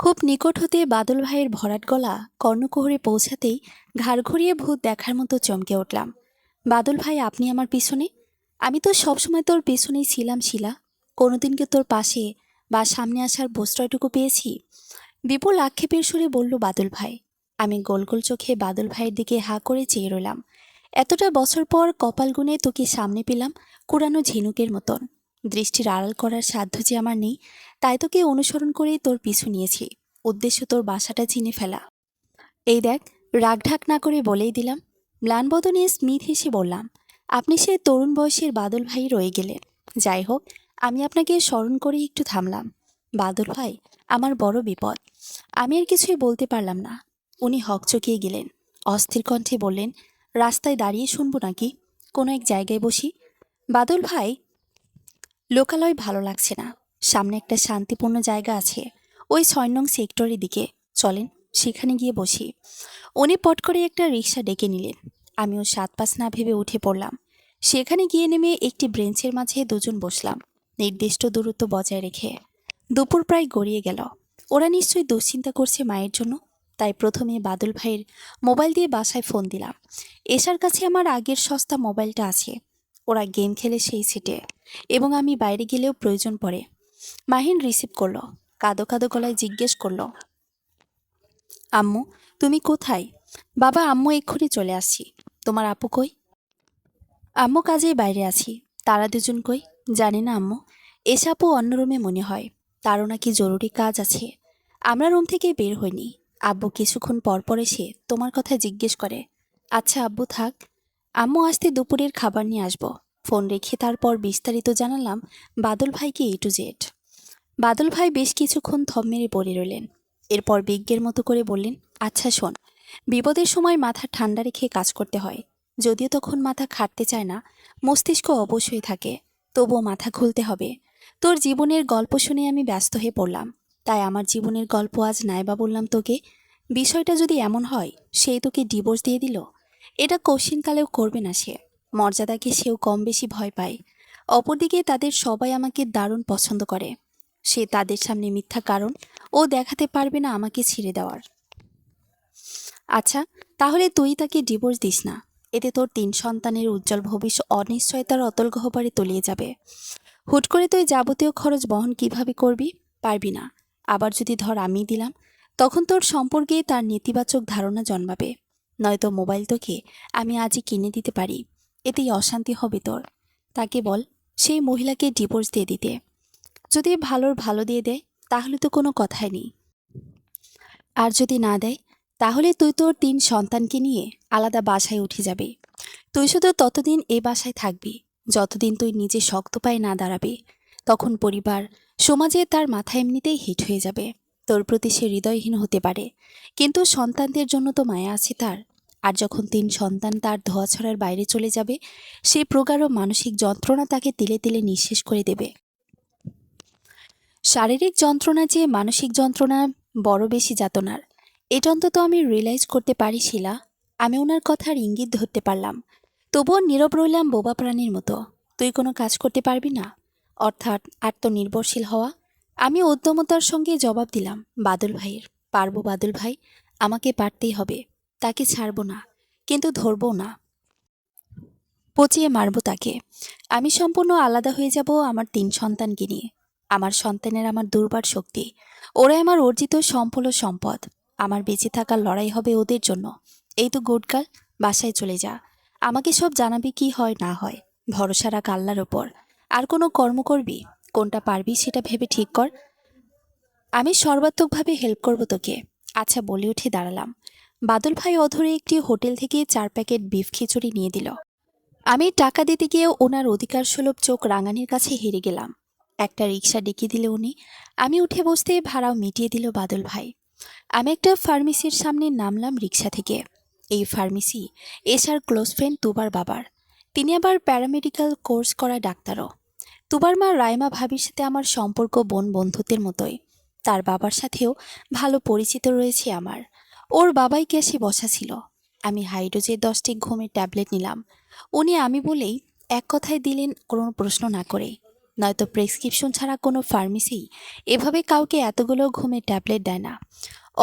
খুব নিকট হতে বাদল ভাইয়ের ভরাট গলা কর্ণকুহরে পৌঁছাতেই ঘাড় ঘুরিয়ে ভূত দেখার মতো চমকে উঠলাম। বাদল ভাই, আপনি আমার পিছনে? আমি তো সবসময় তোর পেছনেই ছিলাম শিলা। কোনোদিন কি তোর পাশে বা সামনে আসার প্রশ্রয়টুকু পেয়েছি? বিপুল আক্ষেপের সুরে বলল বাদল ভাই। আমি গোল গোল চোখে বাদল ভাইয়ের দিকে হাঁ করে চেয়ে রইলাম। এতটা বছর পর কপাল গুনে তোকে সামনে পেলাম, কুড়ানো ঝিনুকের মতন। দৃষ্টির আড়াল করার সাধ্য যে আমার নেই, তাই তোকে অনুসরণ করেই তোর পিছু নিয়েছি। উদ্দেশ্য তোর বাসাটা চিনে ফেলা। এই দেখ, রাগঢাক না করে বলেই দিলাম। ম্লান বদনে স্মিথ হেসে বললাম, আপনি সে তরুণ বয়সের বাদল ভাই রয়ে গেলেন। যাই হোক, আমি আপনাকে স্মরণ করে একটু থামলাম। বাদল ভাই, আমার বড় বিপদ। আমি আর কিছুই বলতে পারলাম না। উনি হকচকিয়ে গেলেন। অস্থির কণ্ঠে বললেন, রাস্তায় দাঁড়িয়ে শুনবো নাকি? কোনো এক জায়গায় বসি। বাদল ভাই, লোকালয় ভালো লাগছে না। সামনে একটা শান্তিপূর্ণ জায়গা আছে, ওই 6 নং সেক্টরের দিকে চলেন, সেখানে গিয়ে বসি। উনি পট করে একটা রিক্সা ডেকে নিলেন। আমিও 7-5 না ভেবে উঠে পড়লাম। সেখানে গিয়ে নেমে একটি ব্রেঞ্চের মাঝে দুজন বসলাম, নির্দিষ্ট দূরত্ব বজায় রেখে। দুপুর প্রায় গড়িয়ে গেল। ওরা নিশ্চয়ই দুশ্চিন্তা করছে মায়ের জন্য। তাই প্রথমে বাদল ভাইয়ের মোবাইল দিয়ে বাসায় ফোন দিলাম। এশার কাছে আমার আগের সস্তা মোবাইলটা আছে। ওরা গেম খেলে সেই সিটে, এবং আমি বাইরে গেলেও প্রয়োজন পড়ে। মাহিন রিসিভ করলো। কাঁদো কাঁদো গলায় জিজ্ঞেস করলো, আম্মু, তুমি কোথায়? বাবা, আম্মু এক্ষুনি চলে আসছি। তোমার আপু কই? আম্মু কাজেই বাইরে আছি। তারা দুজন কই? জানি না আম্মু। এসে আপু অন্য রুমে মনে হয়। তারও নাকি জরুরি কাজ আছে। আমরা রুম থেকে বের হইনি। আব্বু কিছুক্ষণ পর পর এসে তোমার কথা জিজ্ঞেস করে। আচ্ছা আব্বু থাক। আম্মু আসতে দুপুরের খাবার নিয়ে আসবো। ফোন রেখে তারপর বিস্তারিত জানালাম বাদল ভাইকে A to Z। বাদল ভাই বেশ কিছুক্ষণ থম মেরে পড়ে রইলেন। এরপর বিজ্ঞের মতো করে বললেন, আচ্ছা শোন, বিপদের সময় মাথা ঠান্ডা রেখে কাজ করতে হয়। যদিও তখন মাথা খাটতে চায় না, মস্তিষ্ক অবশ্যই থাকে, তবুও মাথা খুলতে হবে। তোর জীবনের গল্প শুনে আমি ব্যস্ত হয়ে পড়লাম। তাই আমার জীবনের গল্প আজ নাইবা বললাম তোকে। বিষয়টা যদি এমন হয় সেই তোকে ডিভোর্স দিয়ে দিল, এটা কোশ্চিনকালেও করবে না সে। মর্যাদাকে সেও কম বেশি ভয় পায়। অপরদিকে তাদের সবাই আমাকে দারুণ পছন্দ করে। সে তাদের সামনে মিথ্যা কারণ ও দেখাতে পারবে না আমাকে ছেড়ে দেওয়ার। আচ্ছা, তাহলে তুই তাকে ডিভোর্স দিস না। এতে তোর 3 সন্তানের উজ্জ্বল ভবিষ্যৎ অনিশ্চয়তার অতল গহ্বরে তলিয়ে যাবে। হুট করে তুই যাবতীয় খরচ বহন কিভাবে করবি? পারবি না। আবার যদি ধর আমি দিলাম, তখন তোর সম্পর্কে তার নেতিবাচক ধারণা জন্মাবে। নয়তো মোবাইল তোকে আমি আজই কিনে দিতে পারি। এতেই অশান্তি হবে তোর। তাকে বল সেই মহিলাকে ডিভোর্স দিয়ে দিতে। যদি ভালোর ভালো দিয়ে দেয় তাহলে তো কোনো কথাই নেই। আর যদি না দেয়, তাহলে তুই তোর 3 সন্তানকে নিয়ে আলাদা বাসায় উঠে যাবে। তুই শুধু ততদিন এ বাসায় থাকবি যতদিন তুই নিজে শক্ত পায়ে না দাঁড়াবি। তখন পরিবার, সমাজে তার মাথা এমনিতেই হিট হয়ে যাবে। তোর প্রতি সে হৃদয়হীন হতে পারে, কিন্তু সন্তানদের জন্য তো মায়া আছে তার। আর যখন 3 সন্তান তার ধোঁয়াছড়ার বাইরে চলে যাবে, সেই প্রগাঢ় মানসিক যন্ত্রণা তাকে তিলে তিলে নিঃশেষ করে দেবে। শারীরিক যন্ত্রণা যে মানসিক যন্ত্রণা বড় বেশি যাতনার, এটা অন্তত আমি রিয়েলাইজ করতে পারি শিলা। আমি ওনার কথার ইঙ্গিত ধরতে পারলাম, তবুও নীরব রইলাম বোবা প্রাণীর মতো। তুই কোনো কাজ করতে পারবি না, অর্থাৎ আত্মনির্ভরশীল হওয়া। আমি উদ্যমতার সঙ্গে জবাব দিলাম বাদল ভাইয়ের। পারবো বাদল ভাই, আমাকে পারতেই হবে। তাকে ছাড়বো না, কিন্তু ধরবো না। পচিয়ে মারবো তাকে। আমি সম্পূর্ণ আলাদা হয়ে যাব আমার 3 সন্তানকে নিয়ে। আমার সন্তানের আমার দুর্বার শক্তি। ওরাই আমার অর্জিত সম্পূর্ণ সম্পদ। আমার বেঁচে থাকার লড়াই হবে ওদের জন্য। এই তো গুডগার্ল, বাসায় চলে যা। আমাকে সব জানাবি কি হয় না হয়। ভরসা রাখ আল্লাহর ওপর। আর কোনো কর্ম করবি, কোনটা পারবি সেটা ভেবে ঠিক কর। আমি সর্বাত্মকভাবে হেল্প করব তোকে। আচ্ছা বলে উঠে দাঁড়ালাম। বাদল ভাই অধরে একটি হোটেল থেকে 4 প্যাকেট বিফ খিচুড়ি নিয়ে দিল। আমি টাকা দিতে গিয়েও ওনার অধিকার সুলভ চোখ রাঙানির কাছে হেরে গেলাম। একটা রিক্সা ডেকে দিলে উনি। আমি উঠে বসতে ভাড়াও মিটিয়ে দিল বাদল ভাই। আমি একটা ফার্মেসির সামনে নামলাম রিক্সা থেকে। এই ফার্মেসি এশার ক্লোজ ফ্রেন্ড তুবার বাবার। তিনি আবার প্যারামেডিক্যাল কোর্স করা ডাক্তারও। তুবার মা রাইমা ভাবির সাথে আমার সম্পর্ক বোন বন্ধুত্বের মতোই। তার বাবার সাথেও ভালো পরিচিত রয়েছে আমার। ওর বাবাই ক্যাশে বসা ছিল। আমি হাইড্রোজের 10টি ঘুমের ট্যাবলেট নিলাম। উনি আমি বলেই এক কথায় দিলেন, কোনো প্রশ্ন না করে। নয়তো প্রেসক্রিপশন ছাড়া কোনো ফার্মেসি এভাবে কাউকে এতগুলো ঘুমের ট্যাবলেট দেয় না।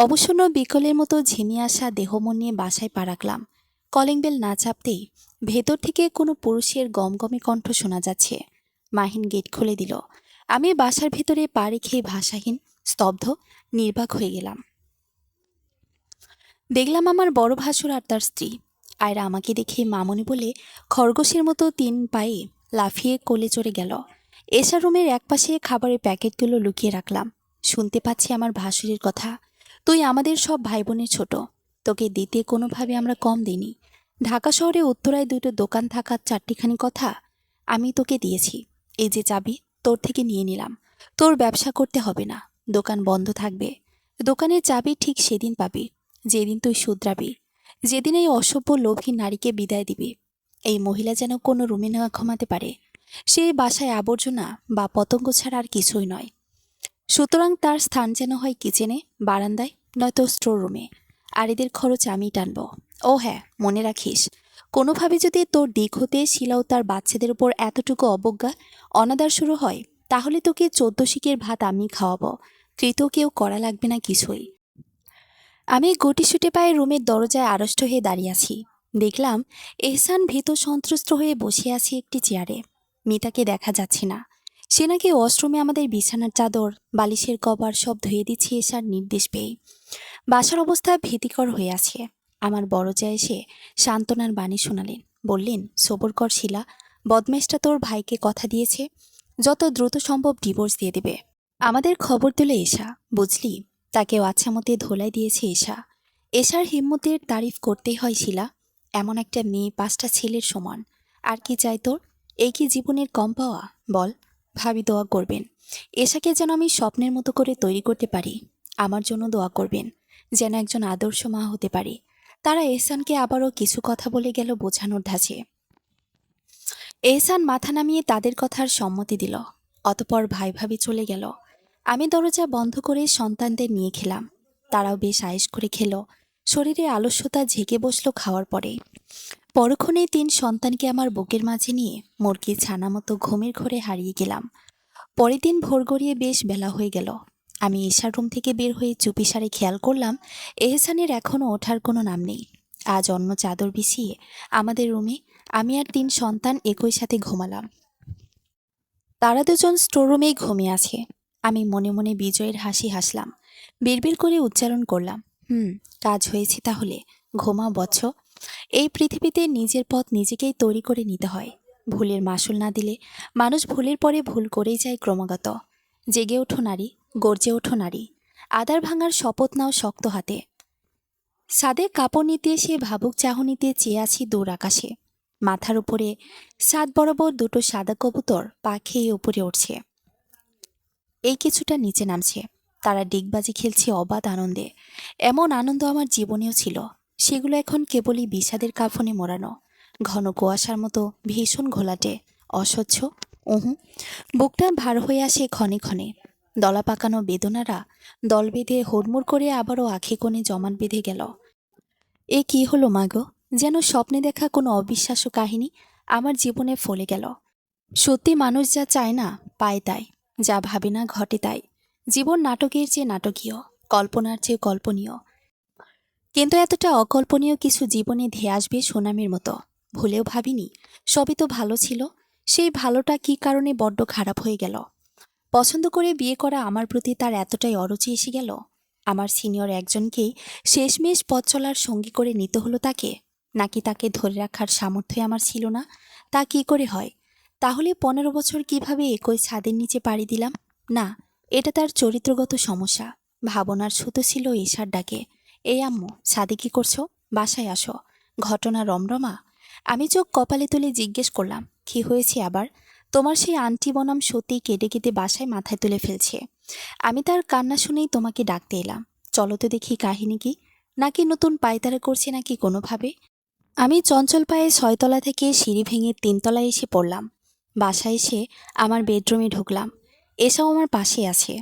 অবসন্ন বিকলের মতো ঝিমিয়ে আসা দেহমন নিয়ে বাসায় পা রাখলাম। কলিং বেল না চাপতেই ভেতর থেকে কোনো পুরুষের গমগমে কণ্ঠ শোনা যাচ্ছে। মাহিন গেট খুলে দিল। আমি বাসার ভেতরে পা রেখে ভাষাহীন, স্তব্ধ, নির্বাক হয়ে গেলাম। দেখলাম আমার বড় ভাসুর আর তার স্ত্রী। আয়রা আমাকে দেখে মামনি বলে খরগোশের মতো 3 পায়ে লাফিয়ে কোলে চড়ে গেল। এশা রুমের একপাশে খাবারের প্যাকেটগুলো লুকিয়ে রাখলাম। শুনতে পাচ্ছি আমার ভাসুরের কথা। তুই আমাদের সব ভাই বোনের ছোট। তোকে দিতে কোনোভাবে আমরা কম দিইনি। ঢাকা শহরে উত্তরায় 2টো দোকান থাকার 4টিখানি কথা আমি তোকে দিয়েছি। এই যে চাবি, তোর থেকে নিয়ে নিলাম। তোর ব্যবসা করতে হবে না, দোকান বন্ধ থাকবে। দোকানের চাবি ঠিক সেদিন পাবি যেদিন তুই শুধরাবি, যেদিন এই অসভ্য লোভী নারীকে বিদায় দিবি। এই মহিলা যেন কোনো রুমে না ঘুমাতে পারে। সেই বাসায় আবর্জনা বা পতঙ্গ ছাড়া আর কিছুই নয়। সুতরাং তার স্থান যেন হয় কিচেনে, বারান্দায়, নয়তো স্টোর রুমে। আর এদের খরচ আমি টানব। ও হ্যাঁ, মনে রাখিস, কোনোভাবে যদি তোর দিক হতে শিলাও তার বাচ্চাদের উপর এতটুকু অবজ্ঞা, অনাদার শুরু হয়, তাহলে তোকে 14 শিকের ভাত আমি খাওয়াবো। কৃত কেউ করা লাগবে না কিছুই। আমি গুটিসুটি পায়ে রুমের দরজায় আড়ষ্ট হয়ে দাঁড়িয়ে আছি। দেখলাম এহসান ভীত সন্ত্রস্ত হয়ে বসে আছে একটি চেয়ারে। মেয়েটাকে দেখা যাচ্ছে না। সে নাকি ওয়াশরুমে আমাদের বিছানার চাদর, বালিশের কভার সব ধুয়ে দিচ্ছে এসার নির্দেশ পেয়ে। বাসার অবস্থা ভীতিকর হয়ে আছে। আমার বড় যা এসে সান্ত্বনার বাণী শোনালেন। বললেন, সবর কর শিলা, বদমেশটা তোর ভাইকে কথা দিয়েছে, যত দ্রুত সম্ভব ডিভোর্স দিয়ে দেবে। আমাদের খবর দিল এশা, বুঝলি, তাকেও আচ্ছা মতে ধোলাই দিয়েছে এশা। এশার হিম্মতের তারিফ করতেই হয় শিলা। এমন একটা মেয়ে 5টা ছেলের সমান। আর কি চাই তোর? এই কি জীবনের কম পাওয়া? বল। ভাবি দোয়া করবেন এশাকে যেন আমি স্বপ্নের মতো করে তৈরি করতে পারি। আমার জন্য দোয়া করবেন, যেন একজন আদর্শ মা হতে পারি। তারা এহসানকে আবারও কিছু কথা বলে গেল বোঝানোর ধাঁচে। এহসান মাথা নামিয়ে তাদের কথার সম্মতি দিল। অতপর ভাই ভাবি চলে গেল। আমি দরজা বন্ধ করে সন্তানদের নিয়ে খেলাম। তারাও বেশ আয়েশ করে খেলো। শরীরে আলস্যতা ঝেঁকে বসলো খাওয়ার পরে। পরক্ষণে 3 সন্তানকে আমার বুকের মাঝে নিয়ে মুরগির ছানা মতো ঘুমের ঘরে হারিয়ে গেলাম। পরের দিন ভোর গড়িয়ে বেশ বেলা হয়ে গেল। আমি এশার রুম থেকে বের হয়ে চুপিসারে খেয়াল করলাম এহসানের এখনও ওঠার কোনো নাম নেই। আজ অন্য চাদর বিছিয়ে আমাদের রুমে আমি আর 3 সন্তান একই সাথে ঘুমালাম। তারা দুজন স্টোররুমেই ঘুমিয়ে আছে। আমি মনে মনে বিজয়ের হাসি হাসলাম। বিড়বিড় করে উচ্চারণ করলাম, কাজ হয়েছে তাহলে। ঘুমাও বৎস। এই পৃথিবীতে নিজের পথ নিজেকেই তৈরি করে নিতে হয়। ভুলের মাসুল না দিলে মানুষ ভুলের পরে ভুল করেই যায় ক্রমাগত। জেগে ওঠো নারী, গর্জে ওঠো নারী। আদার ভাঙার শপথ নাও শক্ত হাতে। ছাদে কাপড় নিতে এসে ভাবুক চাহনিতে চেয়ে আছি দূর আকাশে। মাথার উপরে ছাদ বরাবর 2টো সাদা কবুতর পা খেয়ে উপরে উঠছে। এই কিছুটা নিচে নামছে। তারা ডিগবাজি খেলছে অবাধ আনন্দে। এমন আনন্দ আমার জীবনেও ছিল। সেগুলো এখন কেবলই বিষাদের কাফনে মোড়ানো। ঘন কুয়াশার মতো ভীষণ ঘোলাটে, অস্বচ্ছ। বুকটা ভার হয়ে আসে ক্ষণে ক্ষণে। দলা পাকানো বেদনারা দল বেঁধে হুড়মুড় করে আবারও আখি কোণে জমান বেঁধে গেল। এ কি হলো মাগো? যেন স্বপ্নে দেখা কোনো অবিশ্বাস্য কাহিনী আমার জীবনে ফলে গেল। সত্যি মানুষ যা চায় না পায় তাই, যা ভাবে না ঘটে তাই। জীবন নাটকের চেয়ে নাটকীয়, কল্পনার চেয়ে কল্পনীয়। কিন্তু এতটা অকল্পনীয় কিছু জীবনে ধেয়ে আসবে সুনামের মতো ভুলেও ভাবিনি। সবই তো ভালো ছিল। সেই ভালোটা কি কারণে বড্ড খারাপ হয়ে গেল? পছন্দ করে বিয়ে করা আমার প্রতি তার এতটাই অরুচি এসে গেল। আমার সিনিয়র একজনকেই শেষমেশ পথ চলার সঙ্গী করে নিতে হলো তাকে। নাকি তাকে ধরে রাখার সামর্থ্য আমার ছিল না? তা কি করে হয়? তাহলে 15 বছর কিভাবে একই ছাদের নিচে পাড়ি দিলাম? না, এটা তার চরিত্রগত সমস্যা। ভাবনার ছুতো ছিল এশার ডাকে, এই আম্মু, ছাদে কি করছো? বাসায় আসো। ঘটনা রমরমা। আমি চোখ কপালে তুলে জিজ্ঞেস করলাম, কি হয়েছে আবার? তোমার সেই আন্টি বনাম সত্যি কেঁদে কেঁদে বাসায় মাথায় তুলে ফেলছে। আমি তার কান্না শুনেই তোমাকে ডাকতে এলাম। চলো তো দেখি কাহিনী কি। নাকি নতুন পায়তারা করছে নাকি কোনোভাবে। আমি চঞ্চল পায়ে 6 তলা থেকে সিঁড়ি ভেঙে 3 তলায় এসে পড়লাম। বাসায় এসে আমার বেডরুমে ঢুকলাম। এসব আমার পাশে আছে।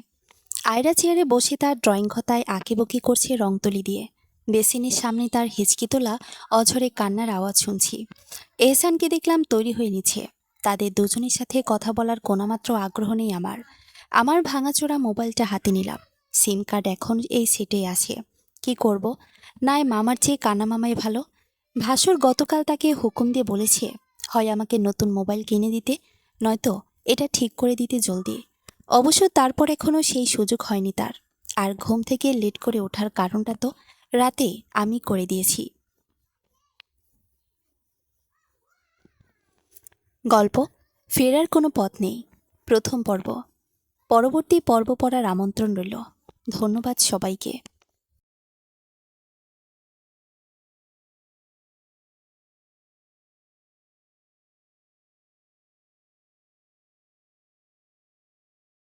আয়রা চেয়ারে বসে তার ড্রয়িং খাতায় আঁকিবুকি করছে রং তুলি দিয়ে। বেসিনের সামনে তার হিচকি তোলা অঝরে কান্নার আওয়াজ শুনছি। এহসানকে দেখলাম তৈরি হয়ে নিচ্ছে। তাদের দুজনের সাথে কথা বলার কোনোমাত্র আগ্রহ নেই আমার। আমার ভাঙাচোরা মোবাইলটা হাতে নিলাম। সিম কার্ড এখন এই সেটে আছে। কি করব? নয় মামার চেয়ে কানা মামাই ভালো। ভাসুর গতকাল তাকে হুকুম দিয়ে বলেছে, হয় আমাকে নতুন মোবাইল কিনে দিতে, নয়তো এটা ঠিক করে দিতে জলদি। অবশ্য তারপর এখনও সেই সুযোগ হয়নি তার। আর ঘুম থেকে লেট করে ওঠার কারণটা তো রাতে আমি করে দিয়েছি। গল্প ফেরার কোনো পথ নেই, প্রথম পর্ব। পরবর্তী পর্ব পড়ার আমন্ত্রণ রইল। ধন্যবাদ সবাইকে।